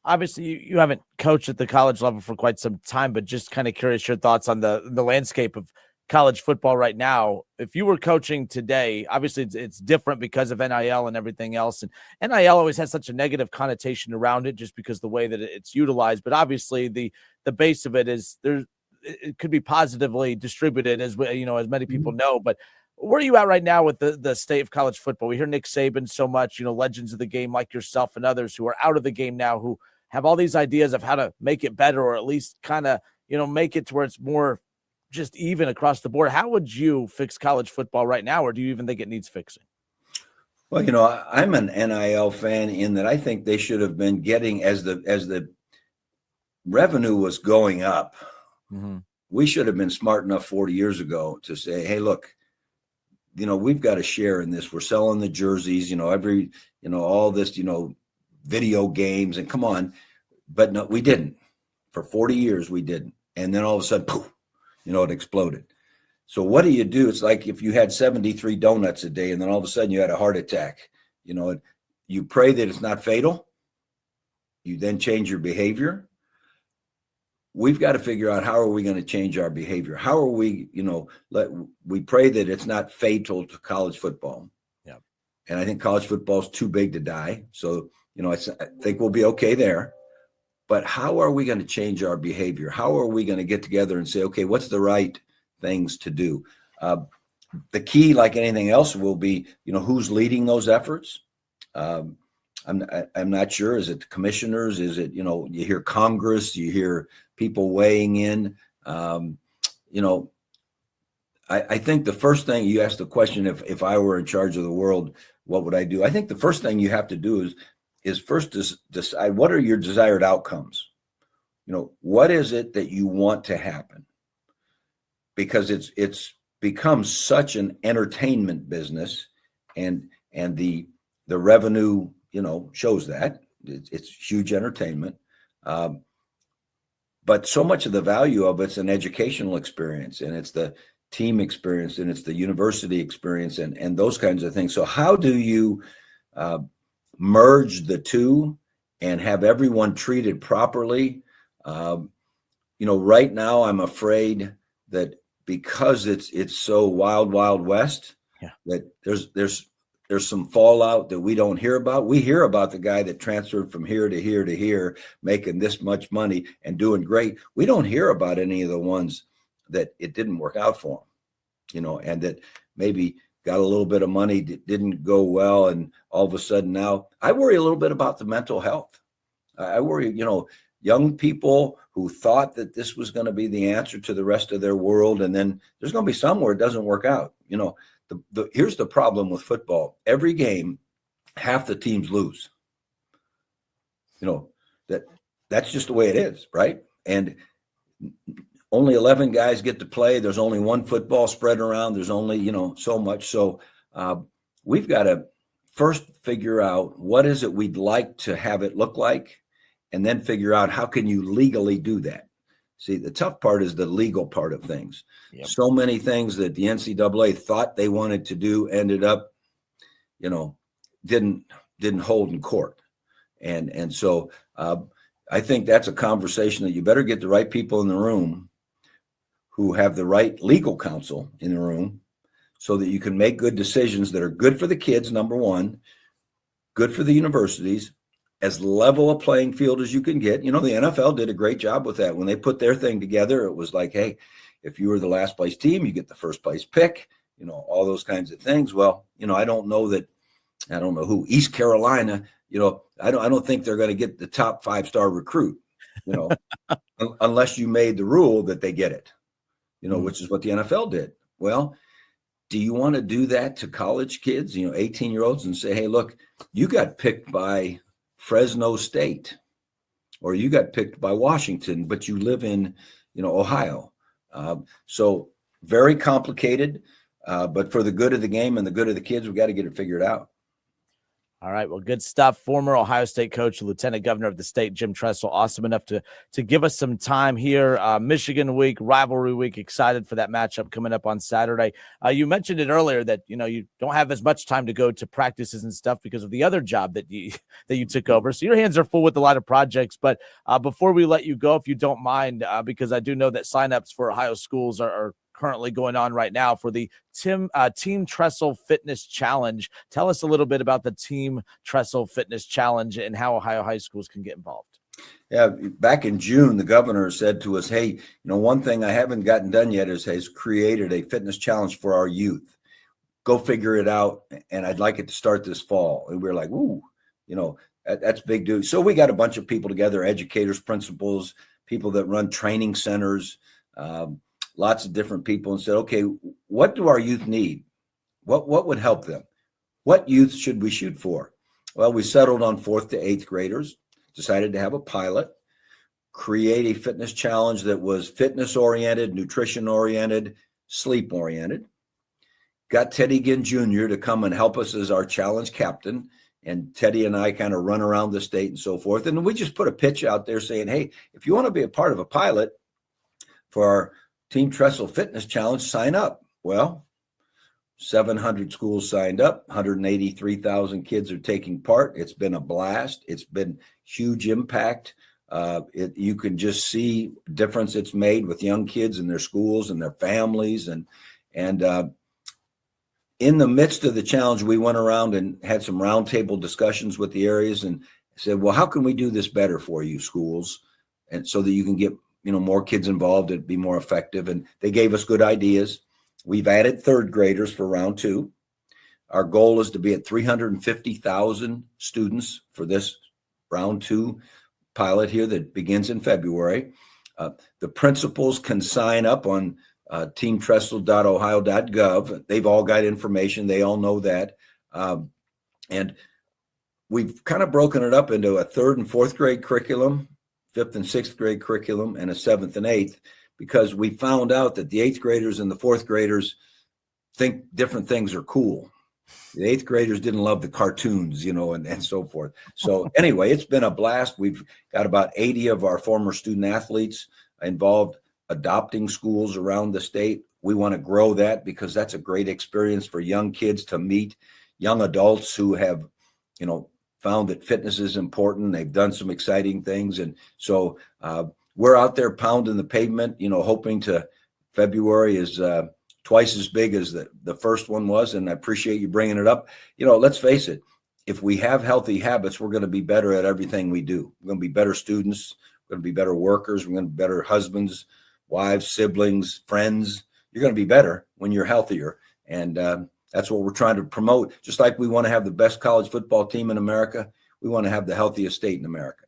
[SPEAKER 3] Obviously, you haven't coached at the college level for quite some time, but just kind of curious your thoughts on the landscape of college football right now. If you were coaching today, obviously it's different because of NIL and everything else. And NIL always has such a negative connotation around it just because the way that it's utilized. But obviously the base of it is it could be positively distributed as many people know. But where are you at right now with the state of college football? We hear Nick Saban so much, legends of the game like yourself and others who are out of the game now, who have all these ideas of how to make it better, or at least kind of, make it to where it's more just even across the board. How would you fix college football right now? Or do you even think it needs fixing?
[SPEAKER 5] Well, I'm an NIL fan in that I think they should have been getting, as the revenue was going up, we should have been smart enough 40 years ago to say, hey, look, we've got a share in this. We're selling the jerseys, all this, video games, and come on. But no, we didn't. For 40 years, we didn't. And then all of a sudden, poof, it exploded. So what do you do? It's like if you had 73 donuts a day and then all of a sudden you had a heart attack. You pray that it's not fatal. You then change your behavior. We've got to figure out, how are we going to change our behavior? How are we, we pray that it's not fatal to college football.
[SPEAKER 3] Yeah.
[SPEAKER 5] And I think college football is too big to die. So, I think we'll be okay there. But how are we going to change our behavior? How are we going to get together and say, okay, what's the right things to do? The key, like anything else, will be, who's leading those efforts. I'm not sure. Is it the commissioners? Is it, you hear Congress, you hear people weighing in. I think the first thing you asked the question, if I were in charge of the world, what would I do? I think the first thing you have to do is first decide what are your desired outcomes. What is it that you want to happen? Because it's become such an entertainment business, and the revenue, shows that it's huge entertainment. But so much of the value of it's an educational experience, and it's the team experience, and it's the university experience, and those kinds of things. So how do you merge the two and have everyone treated properly? Right now I'm afraid that because it's so wild west, that there's some fallout that we don't hear about. We hear about the guy that transferred from here to here to here, making this much money and doing great. We don't hear about any of the ones that it didn't work out for them, and that maybe got a little bit of money that didn't go well. And all of a sudden now I worry a little bit about the mental health. I worry, young people who thought that this was going to be the answer to the rest of their world. And then there's going to be somewhere it doesn't work out. Here's the problem with football. Every game, half the teams lose. That's just the way it is, right? And only 11 guys get to play. There's only one football spread around. There's only, so much. So we've got to first figure out what is it we'd like to have it look like, and then figure out how can you legally do that. See, the tough part is the legal part of things. Yep. So many things that the NCAA thought they wanted to do ended up, didn't hold in court. And so I think that's a conversation that you better get the right people in the room who have the right legal counsel in the room, so that you can make good decisions that are good for the kids, number one, good for the universities, as level a playing field as you can get. The NFL did a great job with that. When they put their thing together, it was like, hey, if you were the last place team, you get the first place pick, all those kinds of things. Well, I don't know who, East Carolina, I don't think they're going to get the top 5-star recruit, unless you made the rule that they get it, which is what the NFL did. Well, do you want to do that to college kids, 18-year-olds, and say, hey, look, you got picked by Fresno State, or you got picked by Washington, but you live in, Ohio. So very complicated, but for the good of the game and the good of the kids, we've got to get it figured out.
[SPEAKER 3] All right. Well, good stuff. Former Ohio State coach, Lieutenant Governor of the state, Jim Tressel, awesome enough to give us some time here. Michigan week, rivalry week, excited for that matchup coming up on Saturday. You mentioned it earlier that, you don't have as much time to go to practices and stuff because of the other job that you took over. So your hands are full with a lot of projects. But before we let you go, if you don't mind, because I do know that signups for Ohio schools are currently going on right now for the Team Tressel Fitness Challenge. Tell us a little bit about the Team Tressel Fitness Challenge and how Ohio high schools can get involved.
[SPEAKER 5] Yeah, back in June, the governor said to us, hey, one thing I haven't gotten done yet has created a fitness challenge for our youth. Go figure it out, and I'd like it to start this fall. And we're like, ooh, that's big dude. So we got a bunch of people together, educators, principals, people that run training centers, lots of different people, and said, okay, what do our youth need? What would help them? What youth should we shoot for? Well, we settled on 4th to 8th graders, decided to have a pilot, create a fitness challenge that was fitness-oriented, nutrition-oriented, sleep-oriented. Got Teddy Ginn Jr. to come and help us as our challenge captain, and Teddy and I kind of run around the state and so forth. And we just put a pitch out there saying, hey, if you want to be a part of a pilot for our Team Tressel Fitness Challenge, sign up. Well, 700 schools signed up, 183,000 kids are taking part. It's been a blast. It's been huge impact. You can just see the difference it's made with young kids and their schools and their families. And in the midst of the challenge, we went around and had some roundtable discussions with the areas and said, well, how can we do this better for you schools? And so that you can get more kids involved, it'd be more effective. And they gave us good ideas. We've added 3rd graders for round 2. Our goal is to be at 350,000 students for this round 2 pilot here that begins in February. The principals can sign up on teamtressel.ohio.gov. They've all got information. They all know that. And we've kind of broken it up into a 3rd and 4th grade curriculum, 5th and 6th grade curriculum, and a 7th and 8th, because we found out that the 8th graders and the 4th graders think different things are cool. The 8th graders didn't love the cartoons, and so forth. So anyway, it's been a blast. We've got about 80 of our former student athletes involved adopting schools around the state. We want to grow that because that's a great experience for young kids to meet young adults who have, found that fitness is important. They've done some exciting things. And so we're out there pounding the pavement, hoping to February is twice as big as the first one was. And I appreciate you bringing it up. Let's face it. If we have healthy habits, we're going to be better at everything we do. We're going to be better students. We're going to be better workers. We're going to be better husbands, wives, siblings, friends. You're going to be better when you're healthier. And that's what we're trying to promote. Just like we want to have the best college football team in America, we want to have the healthiest state in America.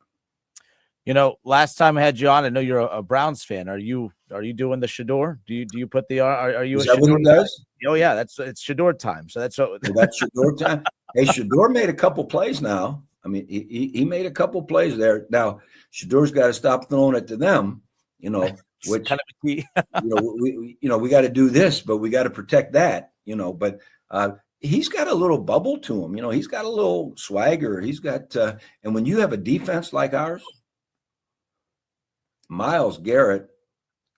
[SPEAKER 3] Last time I had you on, I know you're a Browns fan. Are you doing the Shador? Do you put the are you?
[SPEAKER 5] Is that what he does?
[SPEAKER 3] Oh yeah, it's Shador time. So that's what.
[SPEAKER 5] That's Shador time. Hey, Shador made a couple plays now. I mean, he made a couple plays there. Now Shador's got to stop throwing it to them. Which
[SPEAKER 3] kind of key.
[SPEAKER 5] we got to do this, but we got to protect that. But he's got a little bubble to him. He's got a little swagger. He's got, and when you have a defense like ours, Myles Garrett,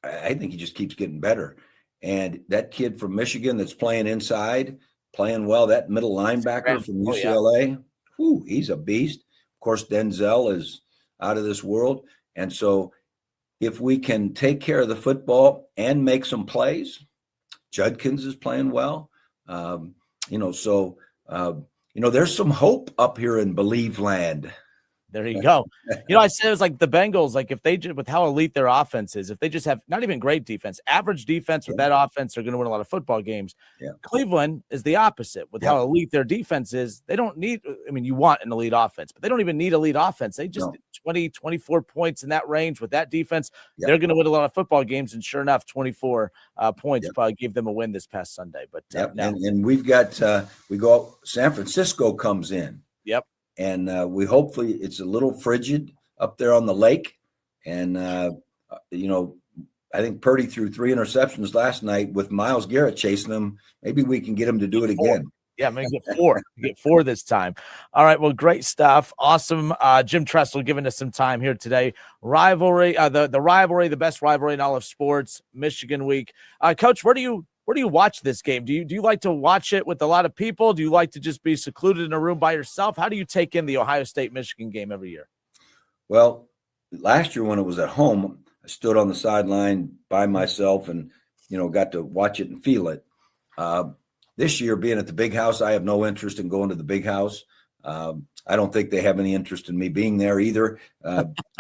[SPEAKER 5] I think he just keeps getting better. And that kid from Michigan that's playing inside, playing well, that middle linebacker from UCLA, he's a beast. Of course, Denzel is out of this world. And so if we can take care of the football and make some plays, Judkins is playing well. There's some hope up here in Believe Land.
[SPEAKER 3] There you go. I said it was like the Bengals, like if they just, with how elite their offense is, if they just have not even great defense, average defense with that offense, they're going to win a lot of football games. Yeah. Cleveland is the opposite with how elite their defense is. They don't need, you want an elite offense, but they don't even need elite offense. They just 20, 24 points in that range with that defense. They're going to win a lot of football games. And sure enough, 24 points probably gave them a win this past Sunday. But
[SPEAKER 5] and we've got, San Francisco comes in.
[SPEAKER 3] Yep.
[SPEAKER 5] And we hopefully it's a little frigid up there on the lake. And, I think Purdy threw 3 interceptions last night with Myles Garrett chasing him. Maybe we can get him to do it again.
[SPEAKER 3] Yeah, maybe get 4. Get 4 this time. All right, well, great stuff. Awesome. Jim Tressel giving us some time here today. Rivalry, the rivalry, the best rivalry in all of sports, Michigan week. Coach, where do you watch this game? Do you like to watch it with a lot of people? Do you like to just be secluded in a room by yourself? How do you take in the Ohio State-Michigan game every year?
[SPEAKER 5] Well, last year when it was at home, I stood on the sideline by myself and, got to watch it and feel it. This year, being at the big house, I have no interest in going to the big house. I don't think they have any interest in me being there either,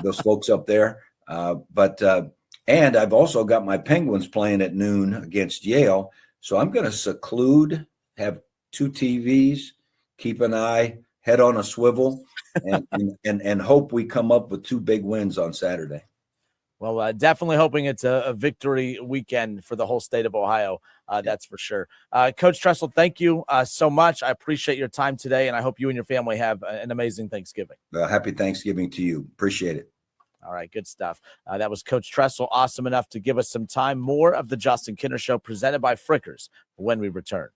[SPEAKER 5] those folks up there. And I've also got my Penguins playing at noon against Yale. So I'm going to seclude, have 2 TVs, keep an eye, head on a swivel, and hope we come up with 2 big wins on Saturday.
[SPEAKER 3] Well, definitely hoping it's a victory weekend for the whole state of Ohio. That's for sure. Coach Tressel, thank you so much. I appreciate your time today, and I hope you and your family have an amazing Thanksgiving.
[SPEAKER 5] Happy Thanksgiving to you. Appreciate it.
[SPEAKER 3] All right, good stuff. That was Coach Tressel, awesome enough to give us some time. More of the Justin Kinner Show presented by Frickers when we return.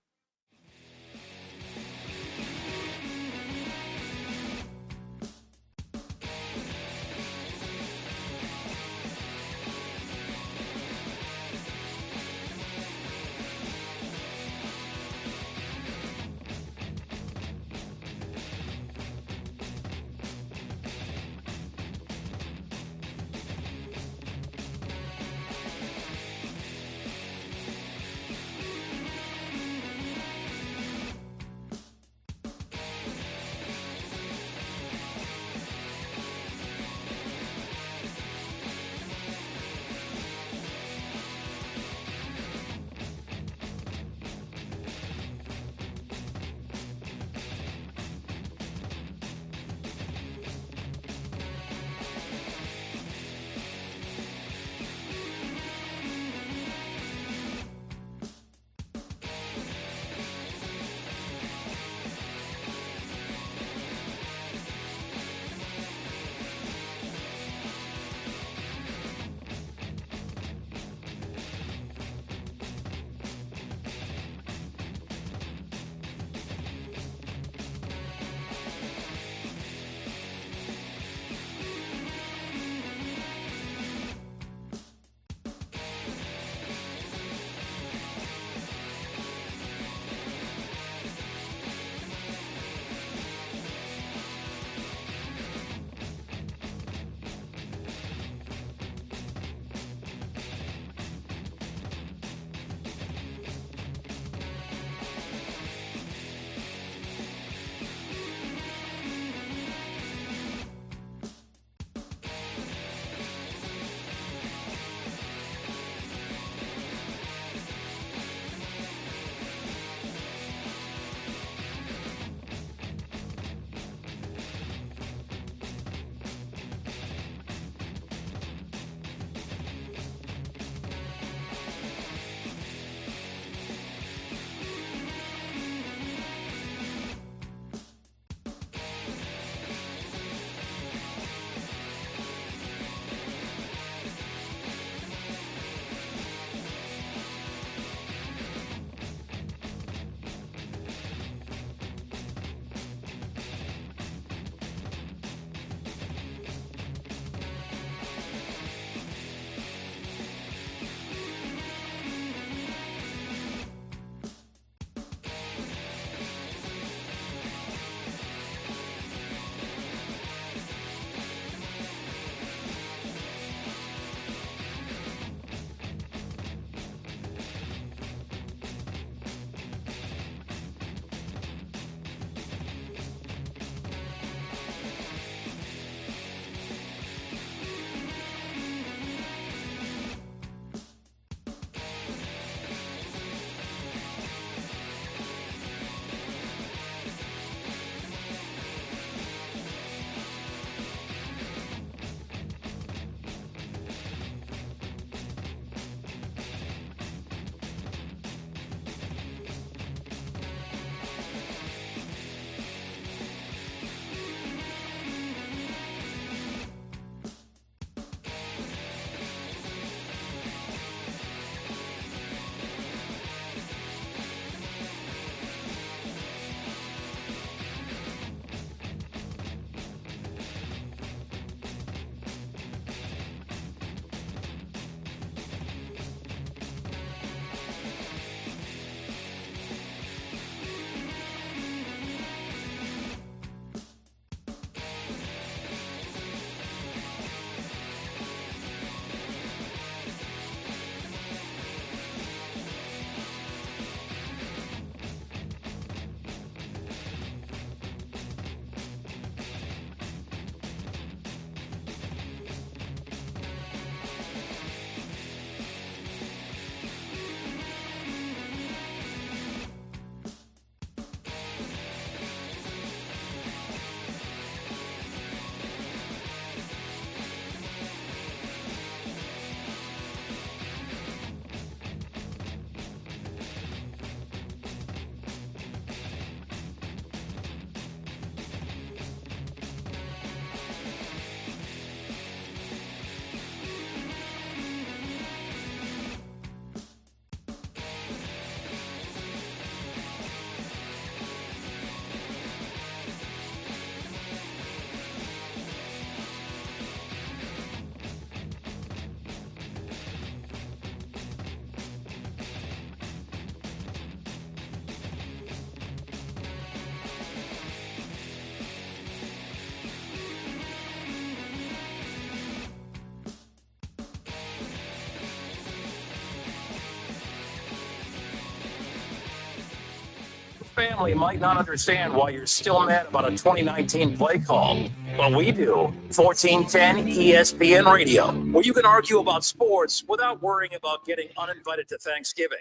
[SPEAKER 1] family might not understand why you're still mad about a 2019 play call, but we do. 1410 ESPN Radio, where you can argue about sports without worrying about getting uninvited to Thanksgiving.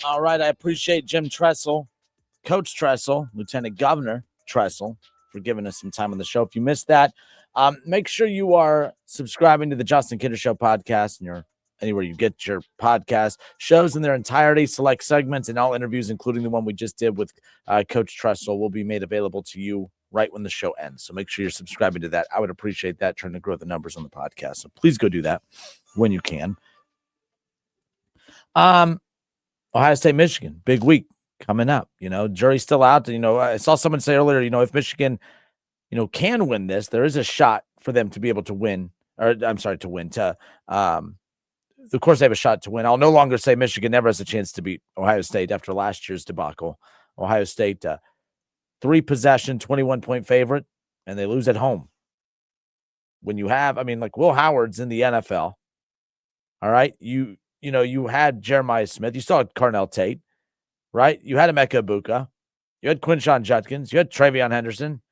[SPEAKER 3] All right, I appreciate Jim Tressel, Coach Tressel, Lieutenant Governor Tressel, for giving us some time on the show. If you missed that, make sure you are subscribing to the Justin Kidder Show podcast and anywhere you get your podcast. Shows in their entirety, select segments, and all interviews, including the one we just did with Coach Tressel, will be made available to you right when the show ends. So make sure you're subscribing to that. I would appreciate that, trying to grow the numbers on the podcast. So please go do that when you can. Ohio State, Michigan, big week coming up. Jury's still out. I saw someone say earlier, if Michigan, can win this, there is a shot for them to be able to win. Of course, they have a shot to win. I'll no longer say Michigan never has a chance to beat Ohio State after last year's debacle. Ohio State, 3-possession, 21-point favorite, and they lose at home. When you have, Will Howard's in the NFL. All right, you had Jeremiah Smith. You saw Carnell Tate, right? You had Emeka Ibuka. You had Quinshon Judkins. You had Travion Henderson.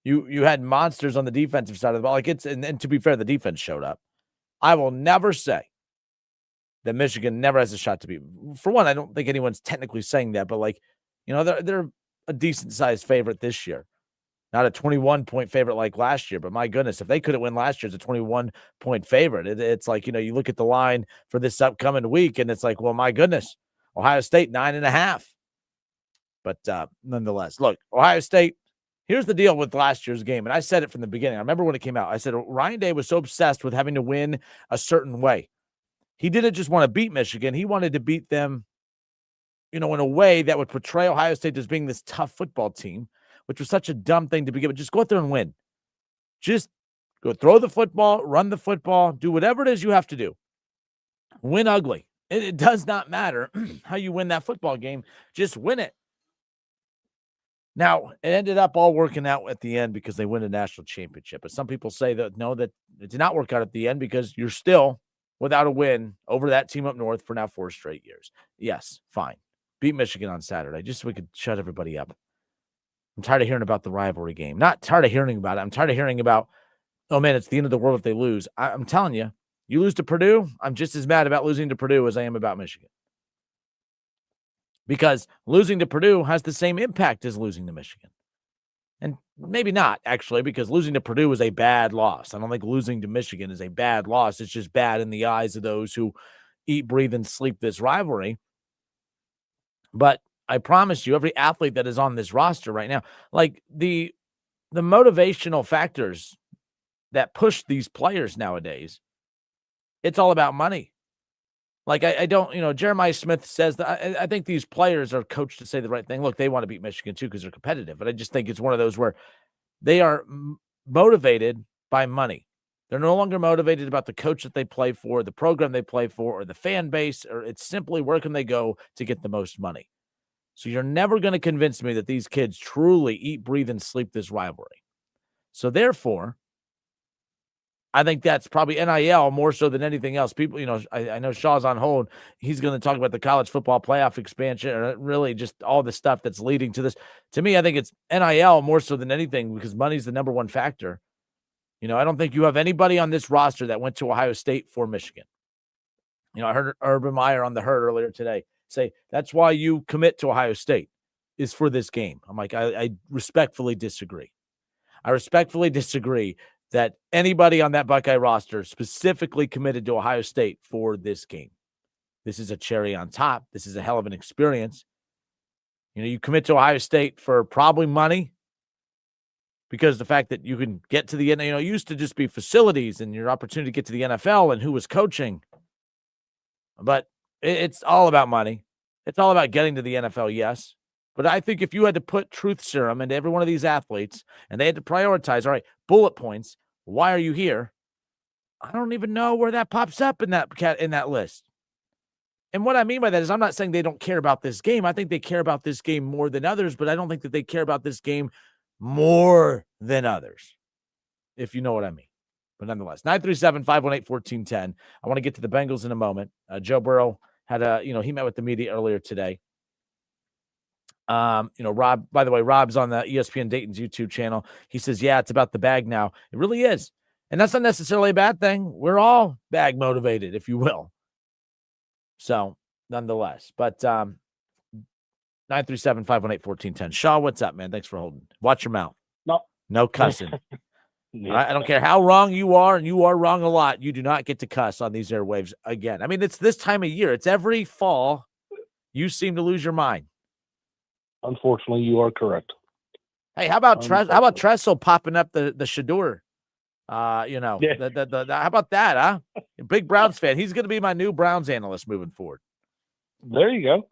[SPEAKER 3] You had monsters on the defensive side of the ball. And to be fair, the defense showed up. I will never say that Michigan never has a shot to beat. For one, I don't think anyone's technically saying that, but they're a decent-sized favorite this year. Not a 21-point favorite like last year, but my goodness, if they couldn't win last year, it's a 21-point favorite. It's like, you look at the line for this upcoming week, and it's like, well, my goodness, Ohio State 9.5. But nonetheless, look, Ohio State, here's the deal with last year's game, and I said it from the beginning. I remember when it came out. I said Ryan Day was so obsessed with having to win a certain way. He didn't just want to beat Michigan. He wanted to beat them, in a way that would portray Ohio State as being this tough football team, which was such a dumb thing to begin with. Just go out there and win. Just go throw the football, run the football, do whatever it is you have to do. Win ugly. It does not matter how you win that football game. Just win it. Now, it ended up all working out at the end because they win a national championship. But some people say that it did not work out at the end because you're still without a win over that team up north for now 4 straight years. Yes, fine. Beat Michigan on Saturday just so we could shut everybody up. I'm tired of hearing about the rivalry game. Not tired of hearing about it. I'm tired of hearing about, oh, man, it's the end of the world if they lose. I'm telling you, you lose to Purdue, I'm just as mad about losing to Purdue as I am about Michigan. Because losing to Purdue has the same impact as losing to Michigan. And maybe not, actually, because losing to Purdue is a bad loss. I don't think losing to Michigan is a bad loss. It's just bad in the eyes of those who eat, breathe, and sleep this rivalry. But I promise you, every athlete that is on this roster right now, the motivational factors that push these players nowadays, it's all about money. I don't, Jeremiah Smith says that I think these players are coached to say the right thing. Look, they want to beat Michigan too because they're competitive, but I just think it's one of those where they are motivated by money. They're no longer motivated about the coach that they play for, the program they play for, or the fan base, or it's simply where can they go to get the most money. So you're never going to convince me that these kids truly eat, breathe, and sleep this rivalry. So therefore, I think that's probably NIL more so than anything else. People, I know Shaw's on hold. He's going to talk about the college football playoff expansion, or really just all the stuff that's leading to this. To me, I think it's NIL more so than anything because money's the number one factor. I don't think you have anybody on this roster that went to Ohio State for Michigan. I heard Urban Meyer on the Herd earlier today say that's why you commit to Ohio State is for this game. I'm like, I respectfully disagree. I respectfully disagree that anybody on that Buckeye roster specifically committed to Ohio State for this game. This is a cherry on top. This is a hell of an experience. You commit to Ohio State for probably money because the fact that you can get to the end, it used to just be facilities and your opportunity to get to the NFL and who was coaching. But it's all about money. It's all about getting to the NFL, yes. But I think if you had to put truth serum into every one of these athletes and they had to prioritize, all right, bullet points, why are you here? I don't even know where that pops up in that list. And what I mean by that is I'm not saying they don't care about this game. I think they care about this game more than others, but I don't think that they care about this game more than others, if you know what I mean. But nonetheless, 937-518-1410. I want to get to the Bengals in a moment. Joe Burrow had he met with the media earlier today. Rob, by the way, Rob's on the ESPN Dayton's YouTube channel. He says, yeah, it's about the bag now. It really is. And that's not necessarily a bad thing. We're all bag motivated, if you will. So nonetheless, but 937-518-1410. Shaw, what's up, man? Thanks for holding. Watch your mouth. No cussing. I don't care how wrong you are, and you are wrong a lot. You do not get to cuss on these airwaves again. I mean, it's this time of year. It's every fall. You seem to lose your mind.
[SPEAKER 6] Unfortunately, you are correct.
[SPEAKER 3] Hey, how about Tressel popping up the Shador? How about that, huh? Big Browns fan. He's going to be my new Browns analyst moving forward.
[SPEAKER 6] There you go.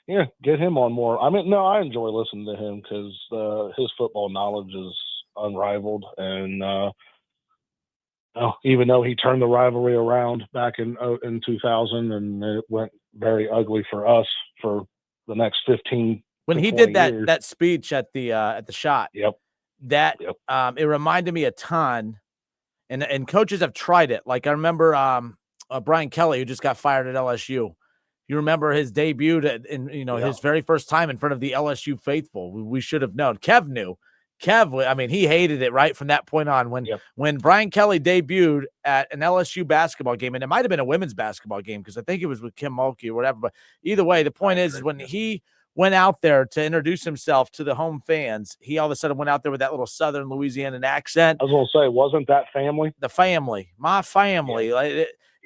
[SPEAKER 6] Yeah, get him on more. I mean, no, I enjoy listening to him because his football knowledge is unrivaled. And even though he turned the rivalry around back in 2000, and it went very ugly for us for the next 15
[SPEAKER 3] when he did that speech at the shot.
[SPEAKER 6] Yep.
[SPEAKER 3] It reminded me a ton, and coaches have tried it. Like I remember Brian Kelly, who just got fired at LSU. You remember his debut his very first time in front of the LSU faithful. We should have known. Kev knew. He hated it right from that point on. When Brian Kelly debuted at an LSU basketball game, and it might have been a women's basketball game because I think it was with Kim Mulkey or whatever. But either way, the point is when he went out there to introduce himself to the home fans, he all of a sudden went out there with that little Southern Louisiana accent.
[SPEAKER 6] I was going to say, wasn't that family?
[SPEAKER 3] The family, my family.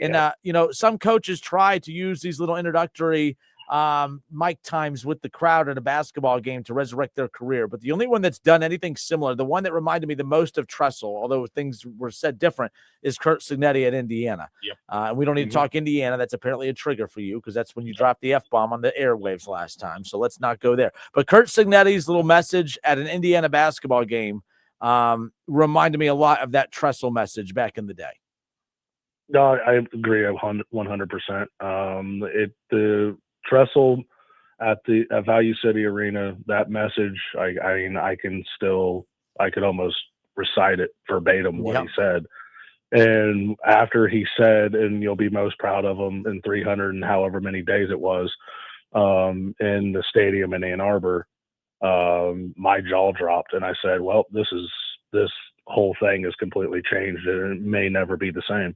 [SPEAKER 3] Yeah. Some coaches try to use these little introductory mic times with the crowd at a basketball game to resurrect their career. But the only one that's done anything similar, the one that reminded me the most of Tressel, although things were said different, is Curt Cignetti at Indiana.
[SPEAKER 6] Yep.
[SPEAKER 3] And we don't need to talk Indiana. That's apparently a trigger for you because that's when you dropped the F-bomb on the airwaves last time. So let's not go there. But Curt Cignetti's little message at an Indiana basketball game reminded me a lot of that Tressel message back in the day.
[SPEAKER 6] No, I agree 100%. The Tressel at Value City Arena, that message, I could almost recite it verbatim what he said. And after he said, and you'll be most proud of him in 300 and however many days it was, in the stadium in Ann Arbor, my jaw dropped and I said, well, this whole thing has completely changed and it may never be the same.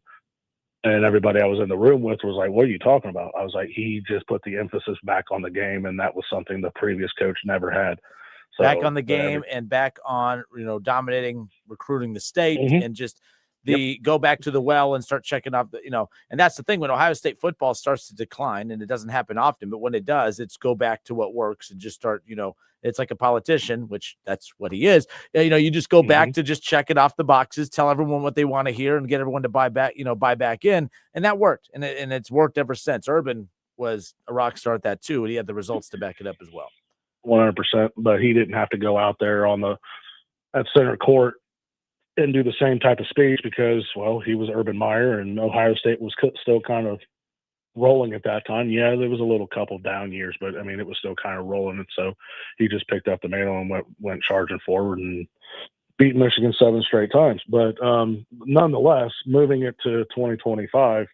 [SPEAKER 6] And everybody I was in the room with was like, what are you talking about? I was like, he just put the emphasis back on the game, and that was something the previous coach never had. So,
[SPEAKER 3] back on the game and back on, dominating, recruiting the state and just go back to the well and start checking off and that's the thing when Ohio State football starts to decline, and it doesn't happen often, but when it does, it's go back to what works and just start, it's like a politician, which that's what he is. You just go back to just check it off the boxes, tell everyone what they want to hear and get everyone to buy back in. And that worked. And it's worked ever since. Urban was a rock star at that too. And he had the results to back it up as well.
[SPEAKER 6] 100%. But he didn't have to go out there at center court and do the same type of speech because, well, he was Urban Meyer and Ohio State was still kind of rolling at that time. Yeah, there was a little couple down years, but it was still kind of rolling. And so he just picked up the mantle and went charging forward and beat Michigan 7 straight times. But nonetheless, moving it to 2025,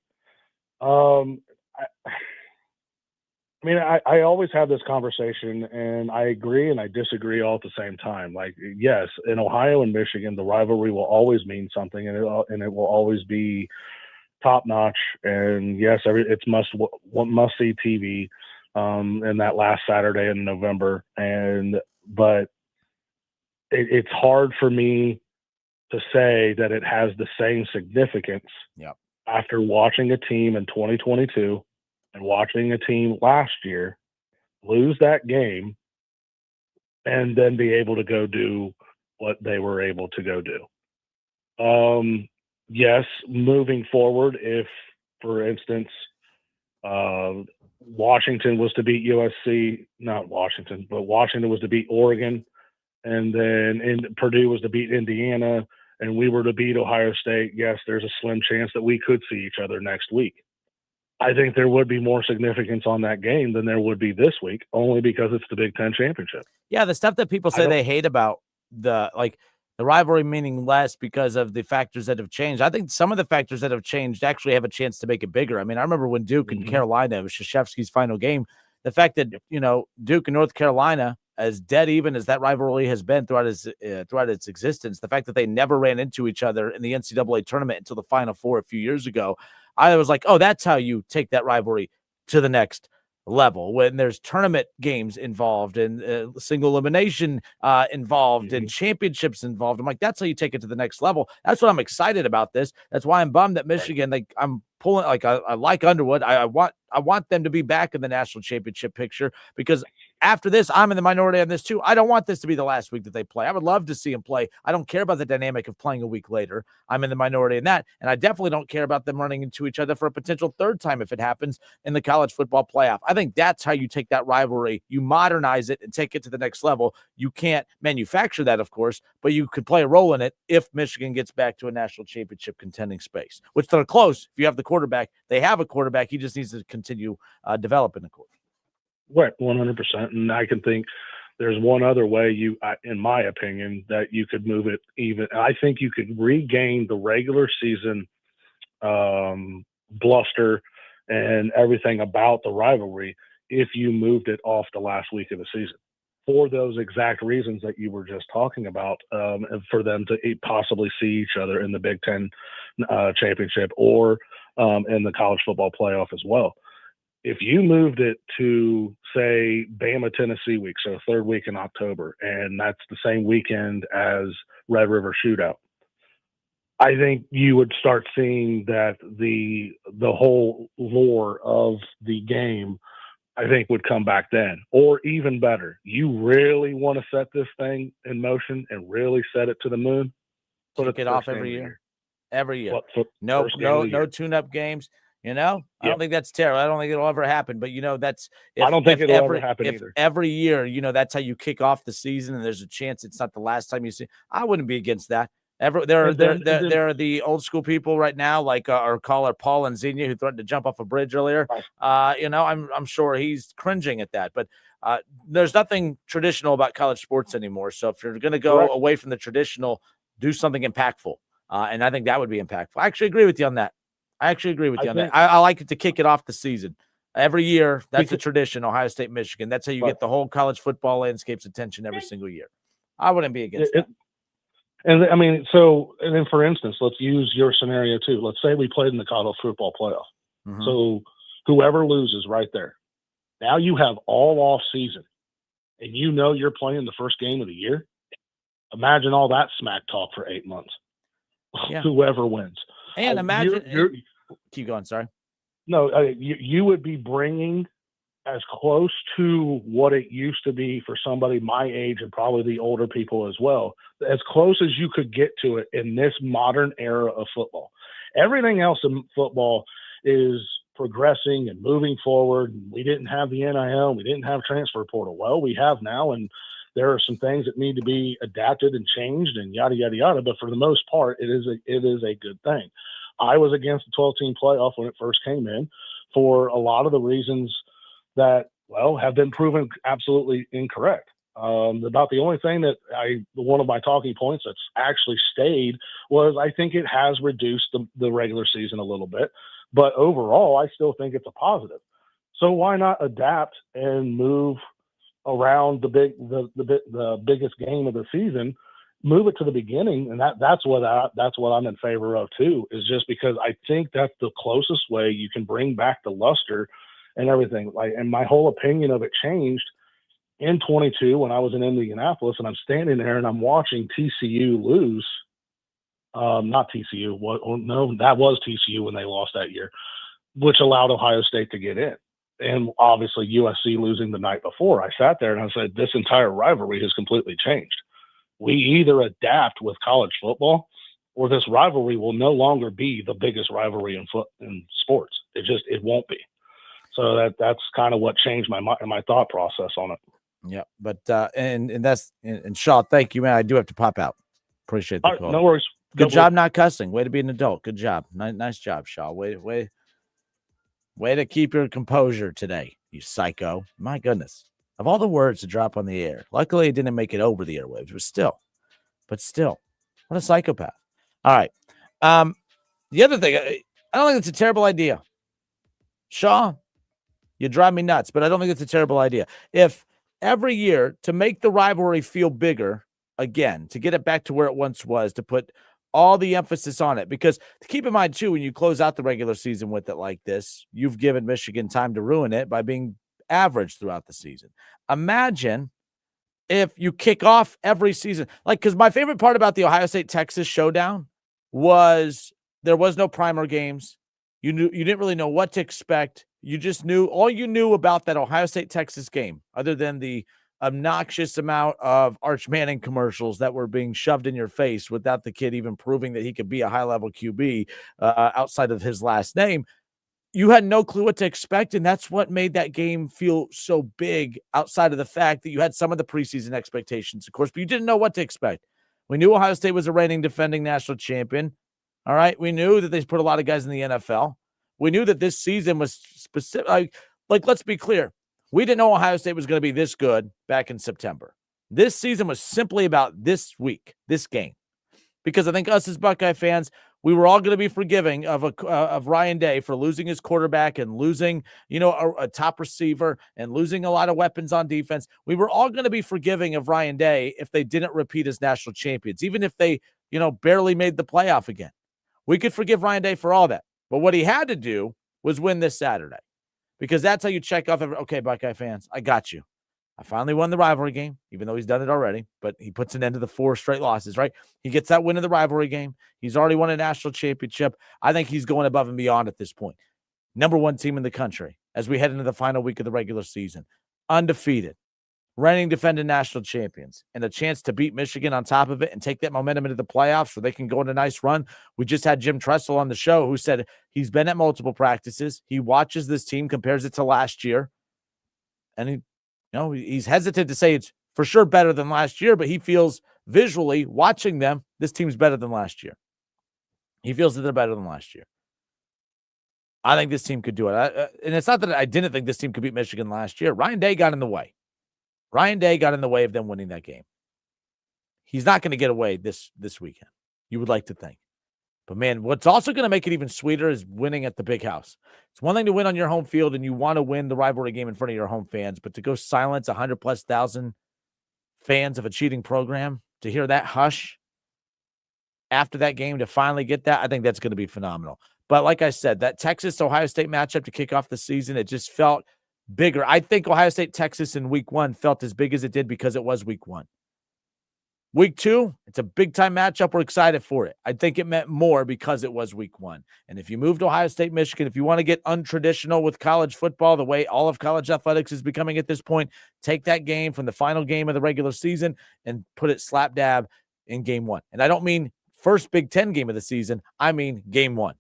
[SPEAKER 6] I always have this conversation, and I agree and I disagree all at the same time. Like, yes, in Ohio and Michigan, the rivalry will always mean something, and it will always be top notch. And yes, it's must see TV. And that last Saturday in November, but it's hard for me to say that it has the same significance. After watching a team in 2022. And watching a team last year lose that game and then be able to go do what they were able to go do. Yes, moving forward, if, for instance, Washington was to beat Washington was to beat Oregon, and then Purdue was to beat Indiana, and we were to beat Ohio State, yes, there's a slim chance that we could see each other next week. I think there would be more significance on that game than there would be this week, only because it's the Big Ten championship.
[SPEAKER 3] Yeah, the stuff that people say they hate about The rivalry meaning less because of the factors that have changed. I think some of the factors that have changed actually have a chance to make it bigger. I mean, I remember when Duke and Carolina, it was Krzyzewski's final game. The fact that, Duke and North Carolina, as dead even as that rivalry has been throughout its existence, the fact that they never ran into each other in the NCAA tournament until the Final Four a few years ago, I was like, oh, that's how you take that rivalry to the next level, when there's tournament games involved and single elimination involved and championships involved. I'm like, that's how you take it to the next level. That's what I'm excited about this. That's why I'm bummed that Michigan, like, I'm pulling, like, I like Underwood. I want them to be back in the national championship picture, because after this, I'm in the minority on this too. I don't want this to be the last week that they play. I would love to see them play. I don't care about the dynamic of playing a week later. I'm in the minority in that. And I definitely don't care about them running into each other for a potential third time if it happens in the college football playoff. I think that's how you take that rivalry. You modernize it and take it to the next level. You can't manufacture that, of course, but you could play a role in it if Michigan gets back to a national championship contending space, which they're close. If you have the quarterback, they have a quarterback. He just needs to continue developing the quarterback.
[SPEAKER 6] Right, 100%. And I can think there's one other way in my opinion, that you could move it even. I think you could regain the regular season bluster and everything about the rivalry if you moved it off the last week of the season, for those exact reasons that you were just talking about, and for them to possibly see each other in the Big Ten championship or in the college football playoff as well. If you moved it to, say, Bama, Tennessee week, so third week in October, and that's the same weekend as Red River Shootout, I think you would start seeing that the whole lore of the game, I think, would come back then. Or even better, you really want to set this thing in motion and really set it to the moon,
[SPEAKER 3] Kick it off every year. Every year.
[SPEAKER 6] No
[SPEAKER 3] tune-up games. I don't think that's terrible. I don't think it'll ever happen. But, that's –
[SPEAKER 6] I don't think it'll ever happen either.
[SPEAKER 3] Every year, that's how you kick off the season, and there's a chance it's not the last time you see – I wouldn't be against that. There are the old school people right now, like our caller Paul and Xenia, who threatened to jump off a bridge earlier. Right. I'm sure he's cringing at that. But there's nothing traditional about college sports anymore. So if you're going to go away from the traditional, do something impactful. And I think that would be impactful. I actually agree with you on that. I like it to kick it off the season. Every year, that's the tradition, Ohio State, Michigan. That's how you get the whole college football landscape's attention every single year. I wouldn't be against that.
[SPEAKER 6] And I mean, and then for instance, let's use your scenario too. Let's say we played in the college football playoff. Mm-hmm. So whoever loses right there, now you have all off season and you're playing the first game of the year. Imagine all that smack talk for 8 months. Yeah. Whoever wins.
[SPEAKER 3] And imagine keep going. Sorry.
[SPEAKER 6] No, you would be bringing as close to what it used to be for somebody my age and probably the older people as well, as close as you could get to it in this modern era of football. Everything else in football is progressing and moving forward. We didn't have the NIL. We didn't have transfer portal. Well, we have now, and there are some things that need to be adapted and changed and yada, yada, yada. But for the most part, it is a good thing. I was against the 12-team playoff when it first came in for a lot of the reasons that, have been proven absolutely incorrect. About the only thing that one of my talking points that's actually stayed was I think it has reduced the regular season a little bit, but overall, I still think it's a positive. So why not adapt and move around the biggest game of the season, move it to the beginning, and that's what I'm in favor of too. Is just because I think that's the closest way you can bring back the luster and everything. And my whole opinion of it changed in 22 when I was in Indianapolis, and I'm standing there and I'm watching TCU lose. Not TCU. No, that was TCU when they lost that year, which allowed Ohio State to get in. And obviously USC losing the night before. I sat there and I said, this entire rivalry has completely changed. We either adapt with college football, or this rivalry will no longer be the biggest rivalry in sports. It won't be. So that's kind of what changed my thought process on it.
[SPEAKER 3] Yeah, but and Shaw, thank you, man. I do have to pop out. Appreciate the call.
[SPEAKER 6] No worries.
[SPEAKER 3] Good job not cussing. Way to be an adult. Good job. Nice job, Shaw. Way to keep your composure today, you psycho. My goodness. Of all the words to drop on the air, luckily it didn't make it over the airwaves, but still, What a psychopath. All right. The other thing, I don't think it's a terrible idea. Shaw, you drive me nuts, but I don't think it's a terrible idea. If every year, to make the rivalry feel bigger again, to get it back to where it once was, to put all the emphasis on it, because keep in mind too, when you close out the regular season with it like this, you've given Michigan time to ruin it by being average throughout the season. Imagine if you kick off every season, like, because my favorite part about the Ohio State-Texas showdown was there was no primer games. You didn't really know what to expect. You just knew all you knew about that Ohio State-Texas game, other than the obnoxious amount of Arch Manning commercials that were being shoved in your face without the kid even proving that he could be a high-level QB outside of his last name. You had no clue what to expect, and that's what made that game feel so big, outside of the fact that you had some of the preseason expectations, of course, but you didn't know what to expect. We knew Ohio State was a reigning defending national champion. All right. We knew that they put a lot of guys in the NFL. We knew that this season was specific. Like, let's be clear. We didn't know Ohio State was going to be this good back in September. This season was simply about this week, this game, because I think us as Buckeye fans, we were all going to be forgiving of Ryan Day for losing his quarterback and losing, a top receiver and losing a lot of weapons on defense. We were all going to be forgiving of Ryan Day if they didn't repeat as national champions, even if they, barely made the playoff again. We could forgive Ryan Day for all that. But what he had to do was win this Saturday, because that's how you check off. Okay, Buckeye fans, I got you. I finally won the rivalry game, even though he's done it already, but he puts an end to the 4 straight losses, right? He gets that win in the rivalry game. He's already won a national championship. I think he's going above and beyond at this point. Number 1 team in the country as we head into the final week of the regular season. Undefeated, reigning defending national champions, and a chance to beat Michigan on top of it and take that momentum into the playoffs so they can go on a nice run. We just had Jim Tressel on the show who said he's been at multiple practices. He watches this team, compares it to last year, and he's hesitant to say it's for sure better than last year, but he feels visually watching them, this team's better than last year. He feels that they're better than last year. I think this team could do it. And it's not that I didn't think this team could beat Michigan last year. Ryan Day got in the way. Ryan Day got in the way of them winning that game. He's not going to get away this weekend. You would like to think. But, man, what's also going to make it even sweeter is winning at the big house. It's one thing to win on your home field, and you want to win the rivalry game in front of your home fans, but to go silence 100,000+ fans of a cheating program, to hear that hush after that game, to finally get that, I think that's going to be phenomenal. But like I said, that Texas-Ohio State matchup to kick off the season, it just felt bigger. I think Ohio State-Texas in week 1 felt as big as it did because it was week 1. Week 2, it's a big-time matchup. We're excited for it. I think it meant more because it was week 1. And if you moved Ohio State, Michigan, if you want to get untraditional with college football, the way all of college athletics is becoming at this point, take that game from the final game of the regular season and put it slap dab in game 1. And I don't mean first Big Ten game of the season. I mean game 1.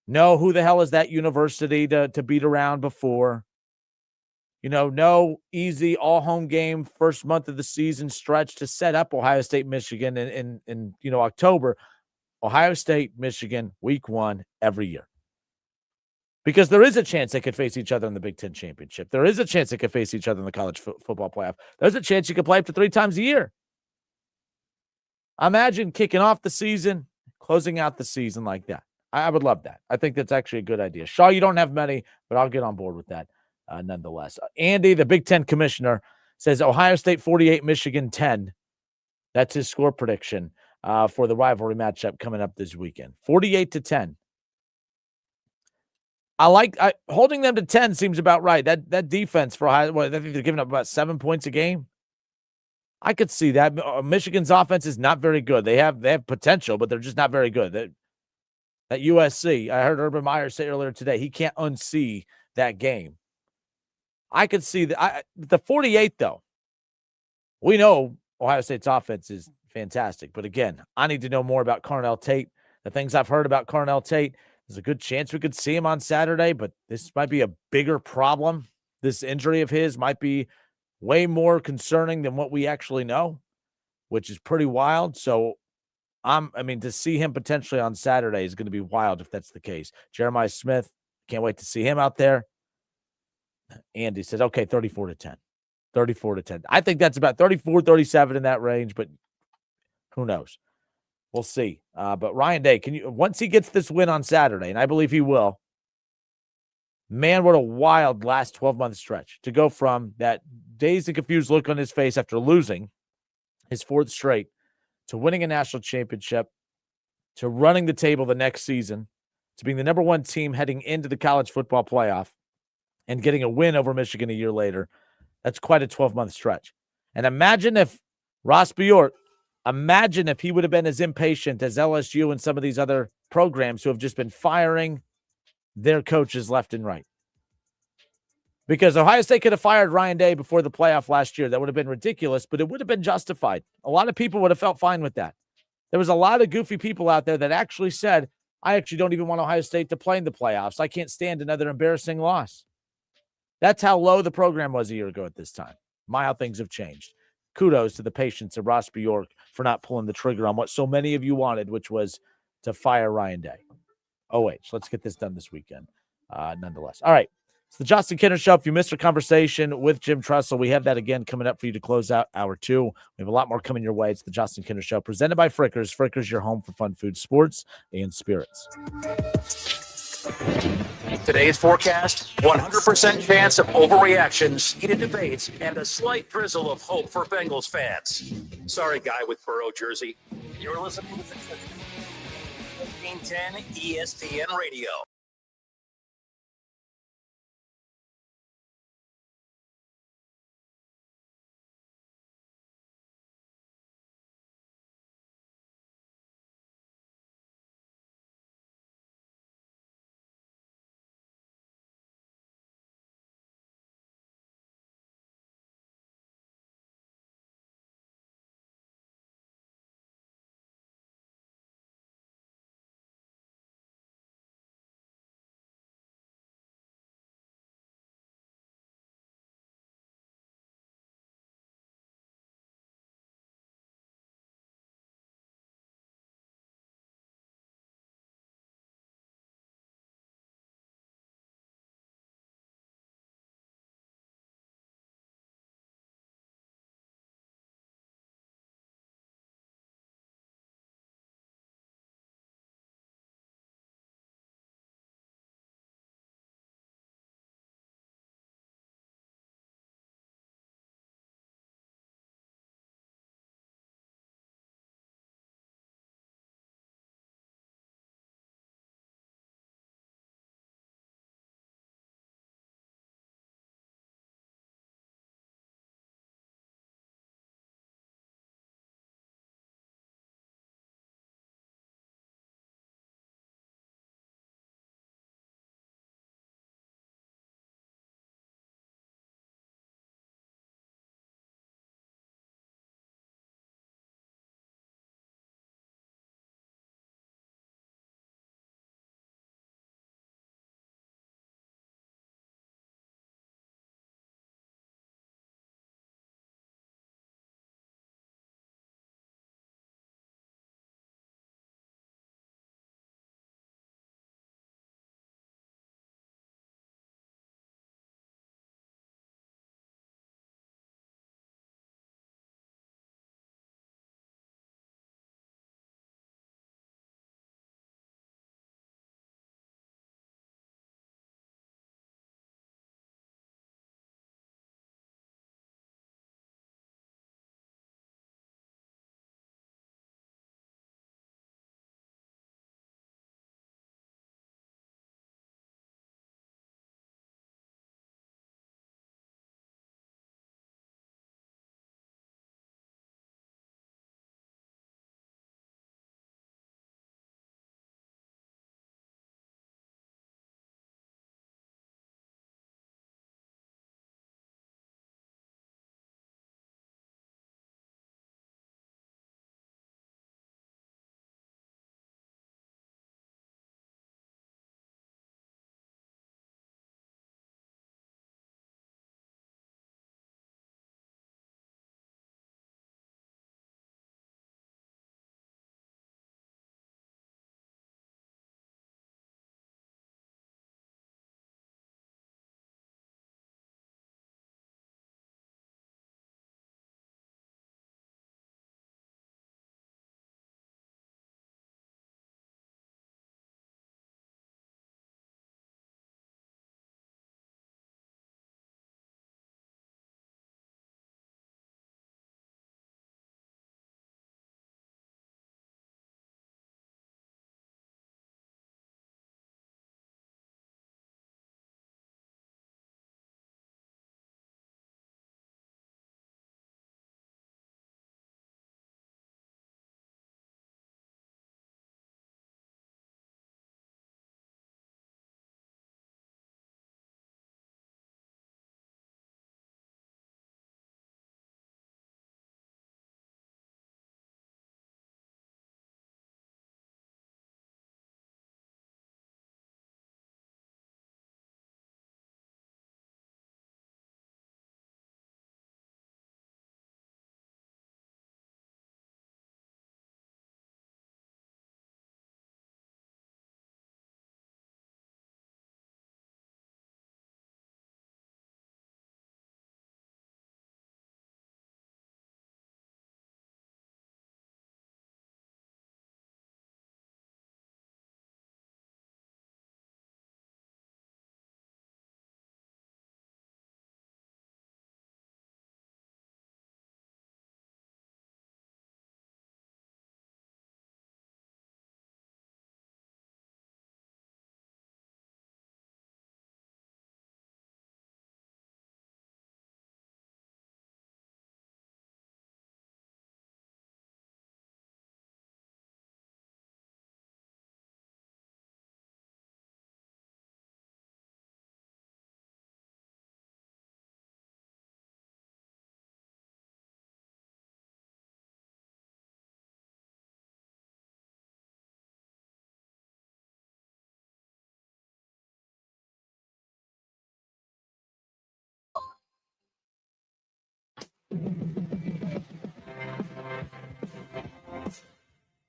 [SPEAKER 3] No, who the hell is that university to beat around before? No easy all-home game first month of the season stretch to set up Ohio State, Michigan in October. Ohio State, Michigan, week 1 every year. Because there is a chance they could face each other in the Big Ten championship. There is a chance they could face each other in the college football playoff. There's a chance you could play up to 3 times a year. Imagine kicking off the season, closing out the season like that. I would love that. I think that's actually a good idea. Shaw, you don't have many, but I'll get on board with that. Nonetheless, Andy, the Big Ten commissioner, says Ohio State 48, Michigan 10. That's his score prediction for the rivalry matchup coming up this weekend. 48-10. Holding them to 10 seems about right. That defense for Ohio, I think they're giving up about 7 points a game. I could see that. Michigan's offense is not very good. They have potential, but they're just not very good. That USC, I heard Urban Meyer say earlier today, he can't unsee that game. I could see the 48, though. We know Ohio State's offense is fantastic. But again, I need to know more about Carnell Tate. The things I've heard about Carnell Tate, there's a good chance we could see him on Saturday, but this might be a bigger problem. This injury of his might be way more concerning than what we actually know, which is pretty wild. So, to see him potentially on Saturday is going to be wild if that's the case. Jeremiah Smith, can't wait to see him out there. Andy said, okay, 34-10. 34-10. I think that's about 34-37 in that range, but who knows? We'll see. But Ryan Day, once he gets this win on Saturday, and I believe he will, man, what a wild last 12-month stretch to go from that dazed and confused look on his face after losing his fourth straight to winning a national championship, to running the table the next season, to being the number one team heading into the college football playoff and getting a win over Michigan a year later. That's quite a 12-month stretch. And imagine if Ross Bjork, he would have been as impatient as LSU and some of these other programs who have just been firing their coaches left and right. Because Ohio State could have fired Ryan Day before the playoff last year. That would have been ridiculous, but it would have been justified. A lot of people would have felt fine with that. There was a lot of goofy people out there that actually said, I actually don't even want Ohio State to play in the playoffs. I can't stand another embarrassing loss. That's how low the program was a year ago at this time. My, how things have changed. Kudos to the patience of Ross Bjork for not pulling the trigger on what so many of you wanted, which was to fire Ryan Day. Let's get this done this weekend, nonetheless. All right. It's the Justin Kinner Show. If you missed our conversation with Jim Tressel, we have that again coming up for you to close out hour 2. We have a lot more coming your way. It's the Justin Kinner Show, presented by Frickers. Frickers, your home for fun food, sports, and spirits.
[SPEAKER 1] Today's forecast, 100% chance of overreactions, heated debates, and a slight drizzle of hope for Bengals fans. Sorry, guy with Burrow jersey. You're listening to 1510 ESPN Radio.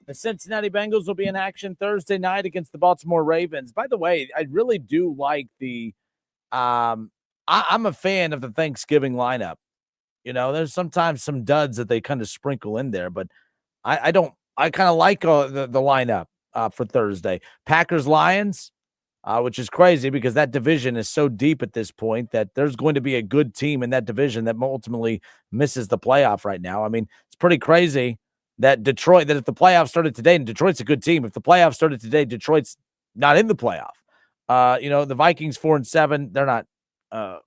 [SPEAKER 3] The Cincinnati Bengals will be in action Thursday night against the Baltimore Ravens. By the way, I really do like the I'm a fan of the Thanksgiving lineup. You know, there's sometimes some duds that they kind of sprinkle in there, but I kind of like the lineup for Thursday. Packers Lions, which is crazy because that division is so deep at this point that there's going to be a good team in that division that ultimately misses the playoff right now. I mean, it's pretty crazy that Detroit, that if the playoffs started today, and Detroit's a good team, if the playoffs started today, Detroit's not in the playoff. The Vikings 4-7, they're not, a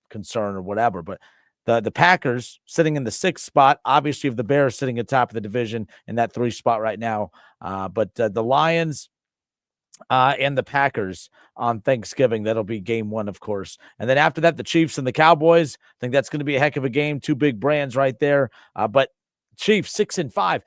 [SPEAKER 3] concern or whatever, but the Packers sitting in the 6th spot, obviously, of the Bears sitting atop of the division in that 3 spot right now. But the Lions and the Packers on Thanksgiving, that'll be game 1, of course. And then after that, the Chiefs and the Cowboys. I think that's going to be a heck of a game. 2 big brands right there. But Chiefs 6-5.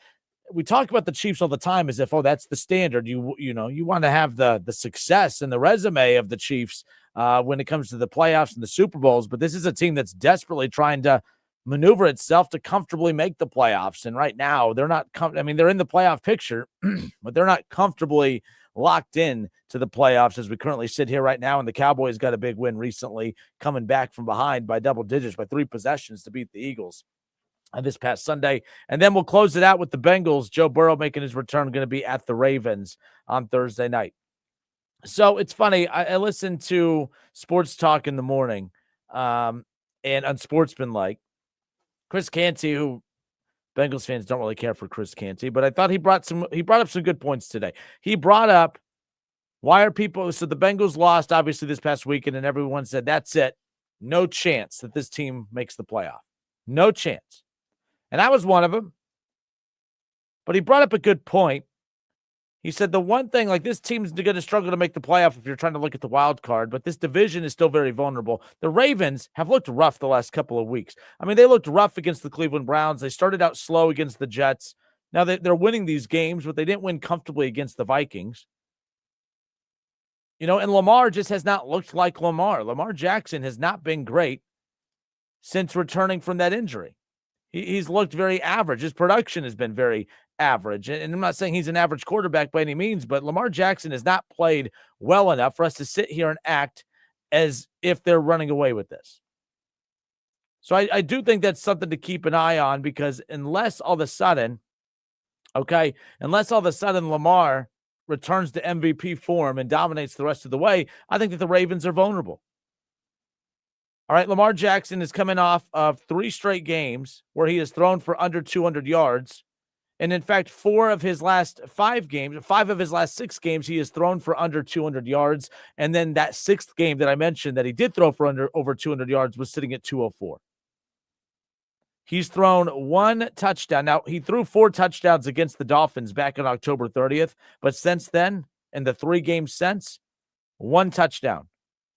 [SPEAKER 3] We talk about the Chiefs all the time as if, that's the standard. You want to have the success and the resume of the Chiefs when it comes to the playoffs and the Super Bowls. But this is a team that's desperately trying to maneuver itself to comfortably make the playoffs. And right now, they're not. They're in the playoff picture, but they're not comfortably locked in to the playoffs as we currently sit here right now. And the Cowboys got a big win recently, coming back from behind by double digits by 3 possessions to beat the Eagles this past Sunday. And then we'll close it out with the Bengals. Joe Burrow making his return, going to be at the Ravens on Thursday night. So it's funny. I listened to Sports Talk in the morning and Unsportsmanlike. Chris Canty, who Bengals fans don't really care for Chris Canty, but I thought he brought up some good points today. He brought up, why are people, so the Bengals lost obviously this past weekend and everyone said, that's it. No chance that this team makes the playoff. No chance. And I was one of them. But he brought up a good point. He said the one thing, like, this team's going to struggle to make the playoff if you're trying to look at the wild card, but this division is still very vulnerable. The Ravens have looked rough the last couple of weeks. I mean, they looked rough against the Cleveland Browns. They started out slow against the Jets. Now they're winning these games, but they didn't win comfortably against the Vikings. And Lamar just has not looked like Lamar. Lamar Jackson has not been great since returning from that injury. He's looked very average. His production has been very average. And I'm not saying he's an average quarterback by any means, but Lamar Jackson has not played well enough for us to sit here and act as if they're running away with this. So I do think that's something to keep an eye on, because unless all of a sudden Lamar returns to MVP form and dominates the rest of the way, I think that the Ravens are vulnerable. All right, Lamar Jackson is coming off of 3 straight games where he has thrown for under 200 yards. And in fact, 5 of his last 6 games, he has thrown for under 200 yards. And then that 6th game that I mentioned that he did throw for over 200 yards was sitting at 204. He's thrown 1 touchdown. Now, he threw 4 touchdowns against the Dolphins back on October 30th. But since then, in the 3 games since, 1 touchdown.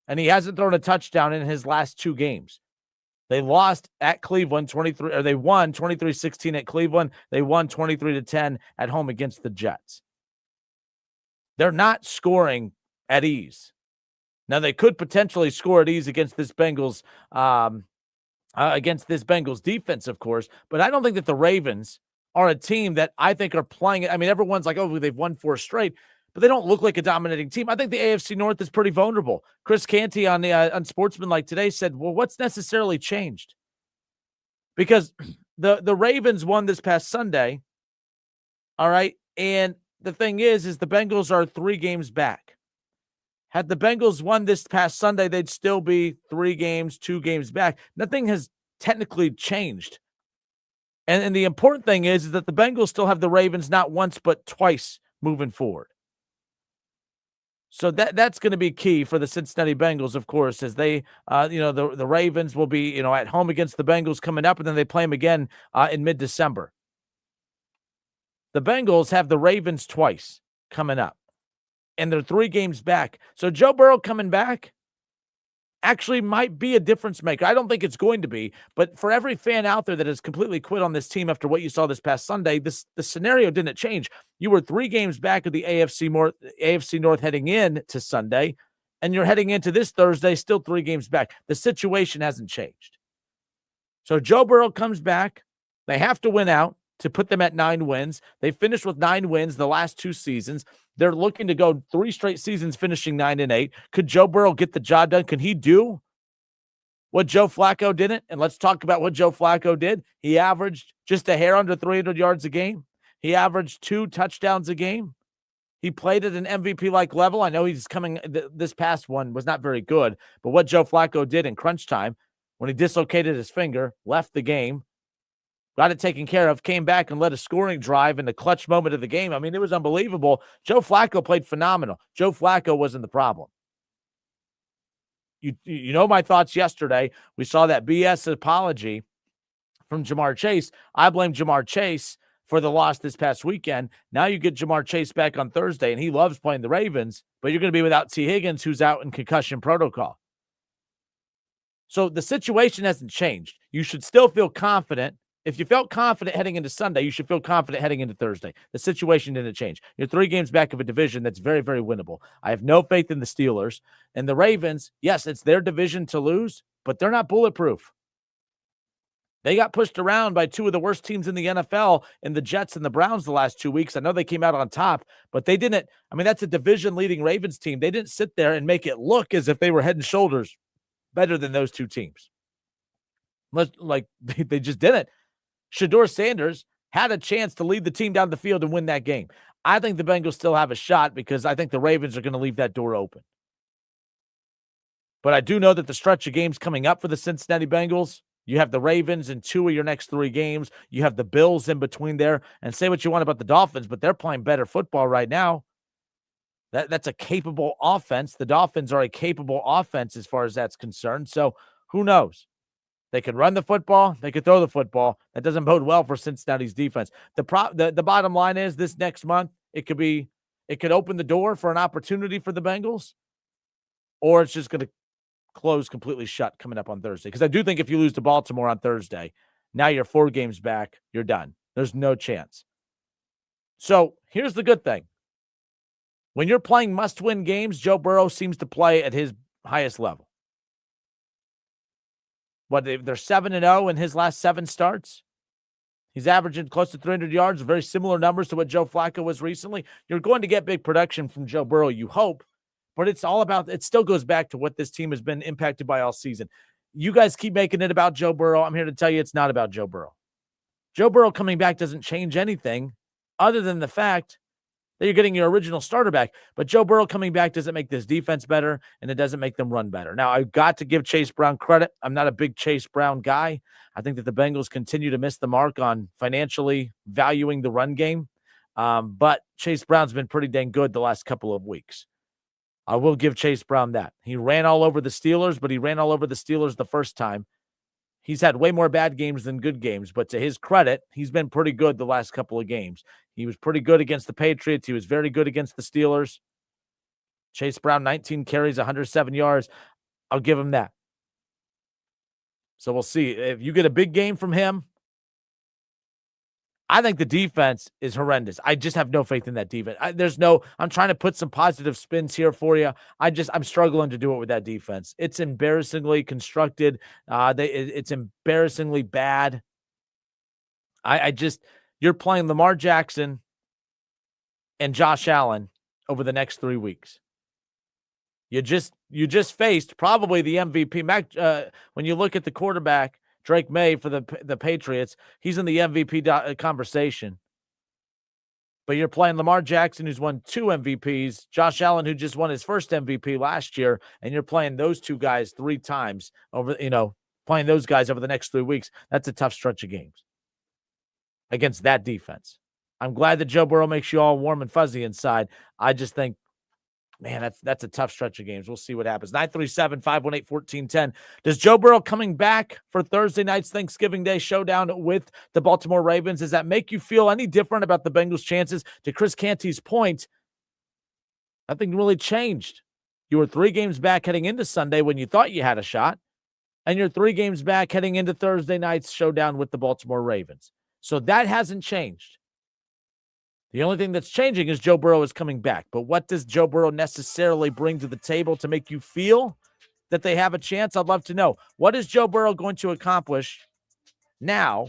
[SPEAKER 3] And he hasn't thrown a touchdown in his last 2 games. They lost at Cleveland they won 23-16 at Cleveland. They won 23-10 at home against the Jets. They're not scoring at ease. Now, they could potentially score at ease against this Bengals defense, of course, but I don't think that the Ravens are a team that I think are playing. I mean, everyone's like, they've won 4 straight. But they don't look like a dominating team. I think the AFC North is pretty vulnerable. Chris Canty on Sportsmanlike today said, well, what's necessarily changed? Because the Ravens won this past Sunday, all right? And the thing is the Bengals are 3 games back. Had the Bengals won this past Sunday, they'd still be 2 games back. Nothing has technically changed. And the important thing is that the Bengals still have the Ravens not once but twice moving forward. So that's going to be key for the Cincinnati Bengals, of course, as they, the Ravens will be, at home against the Bengals coming up, and then they play them again in mid-December. The Bengals have the Ravens twice coming up, and they're 3 games back. So Joe Burrow coming back actually might be a difference maker. I don't think it's going to be, but for every fan out there that has completely quit on this team after what you saw this past Sunday, the scenario didn't change. You were 3 games back of the AFC North heading in to Sunday, and you're heading into this Thursday still 3 games back. The situation hasn't changed. So Joe Burrow comes back. They have to win out to put them at 9 wins. They finished with 9 wins the last 2 seasons. They're looking to go 3 straight seasons finishing 9-8. Could Joe Burrow get the job done? Can he do what Joe Flacco didn't? And let's talk about what Joe Flacco did. He averaged just a hair under 300 yards a game. He averaged 2 touchdowns a game. He played at an MVP-like level. I know he's coming – this past one was not very good, but what Joe Flacco did in crunch time when he dislocated his finger, left the game, got it taken care of, came back and led a scoring drive in the clutch moment of the game. I mean, it was unbelievable. Joe Flacco played phenomenal. Joe Flacco wasn't the problem. You know my thoughts yesterday. We saw that BS apology from Jamar Chase. I blame Jamar Chase for the loss this past weekend. Now you get Jamar Chase back on Thursday, and he loves playing the Ravens, but you're going to be without T. Higgins, who's out in concussion protocol. So the situation hasn't changed. You should still feel confident. If you felt confident heading into Sunday, you should feel confident heading into Thursday. The situation didn't change. You're 3 games back of a division that's very, very winnable. I have no faith in the Steelers. And the Ravens, yes, it's their division to lose, but they're not bulletproof. They got pushed around by 2 of the worst teams in the NFL in the Jets and the Browns the last 2 weeks. I know they came out on top, but they didn't. I mean, that's a division-leading Ravens team. They didn't sit there and make it look as if they were head and shoulders better than those 2 teams. Like, they just didn't. Shedeur Sanders had a chance to lead the team down the field and win that game. I think the Bengals still have a shot because I think the Ravens are going to leave that door open. But I do know that the stretch of games coming up for the Cincinnati Bengals, you have the Ravens in 2 of your next 3 games. You have the Bills in between there. And say what you want about the Dolphins, but they're playing better football right now. That's a capable offense. The Dolphins are a capable offense as far as that's concerned. So who knows? They could run the football. They could throw the football. That doesn't bode well for Cincinnati's defense. The bottom line is this next month, it could open the door for an opportunity for the Bengals, or it's just going to close completely shut coming up on Thursday. Because I do think if you lose to Baltimore on Thursday, now you're 4 games back, you're done. There's no chance. So here's the good thing. When you're playing must-win games, Joe Burrow seems to play at his highest level. They're 7-0 in his last 7 starts. He's averaging close to 300 yards, very similar numbers to what Joe Flacco was recently. You're going to get big production from Joe Burrow, you hope, but it still goes back to what this team has been impacted by all season. You guys keep making it about Joe Burrow. I'm here to tell you it's not about Joe Burrow. Joe Burrow coming back doesn't change anything other than the fact that you're getting your original starter back. But Joe Burrow coming back doesn't make this defense better, and it doesn't make them run better. Now, I've got to give Chase Brown credit. I'm not a big Chase Brown guy. I think that the Bengals continue to miss the mark on financially valuing the run game. But Chase Brown's been pretty dang good the last couple of weeks. I will give Chase Brown that. He ran all over the Steelers, but he ran all over the Steelers the first time. He's had way more bad games than good games, but to his credit, he's been pretty good the last couple of games. He was pretty good against the Patriots. He was very good against the Steelers. Chase Brown, 19 carries, 107 yards. I'll give him that. So we'll see. If you get a big game from him, I think the defense is horrendous. I just have no faith in that defense. I'm trying to put some positive spins here for you. I'm struggling to do it with that defense. It's embarrassingly constructed. It's embarrassingly bad. You're playing Lamar Jackson and Josh Allen over the next 3 weeks. You just faced probably the MVP. When you look at the quarterback, Drake May for the Patriots, he's in the MVP conversation. But you're playing Lamar Jackson, who's won 2 MVPs, Josh Allen, who just won his first MVP last year, and you're playing those 2 guys 3 times playing those guys over the next 3 weeks. That's a tough stretch of games against that defense. I'm glad that Joe Burrow makes you all warm and fuzzy inside. I just think, man, that's a tough stretch of games. We'll see what happens. 937-518-1410. Does Joe Burrow coming back for Thursday night's Thanksgiving Day showdown with the Baltimore Ravens, does that make you feel any different about the Bengals' chances? To Chris Canty's point, nothing really changed. You were 3 games back heading into Sunday when you thought you had a shot, and you're 3 games back heading into Thursday night's showdown with the Baltimore Ravens. So that hasn't changed. The only thing that's changing is Joe Burrow is coming back. But what does Joe Burrow necessarily bring to the table to make you feel that they have a chance? I'd love to know. What is Joe Burrow going to accomplish now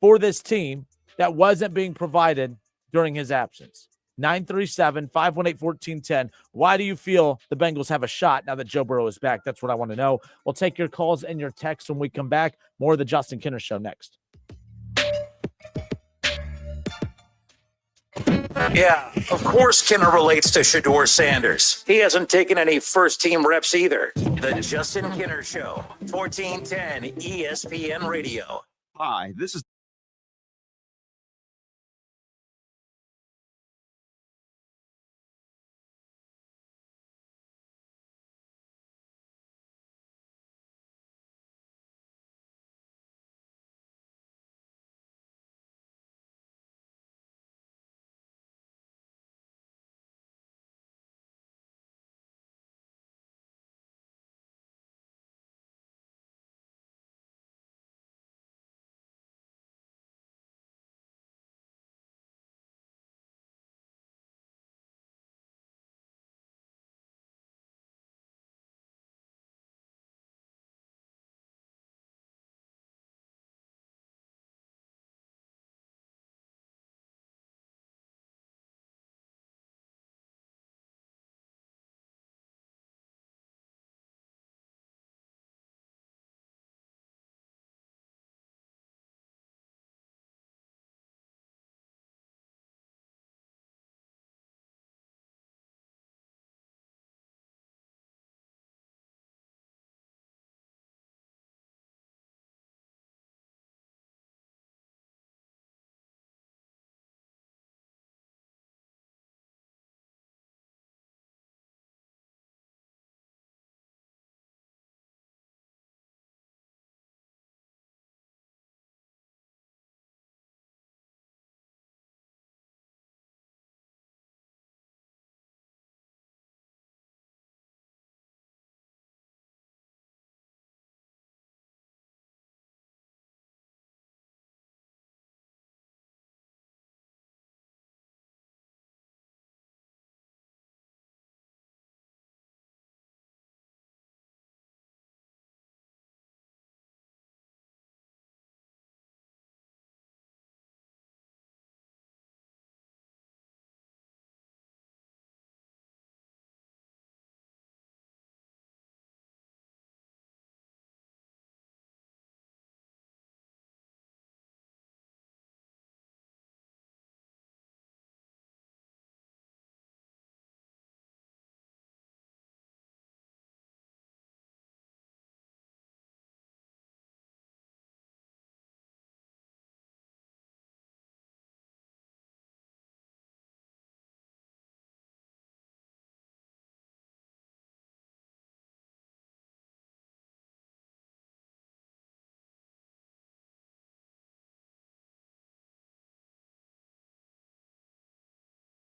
[SPEAKER 3] for this team that wasn't being provided during his absence. 937-518-1410. Why do you feel the Bengals have a shot now that Joe Burrow is back? That's what I want to know. We'll take your calls and your texts when we come back. More of the Justin Kinner Show next.
[SPEAKER 1] Yeah, of course Kinner relates to Shedeur Sanders. He hasn't taken any first-team reps either. The Justin Kinner Show, 1410 ESPN Radio.
[SPEAKER 7] Hi, this is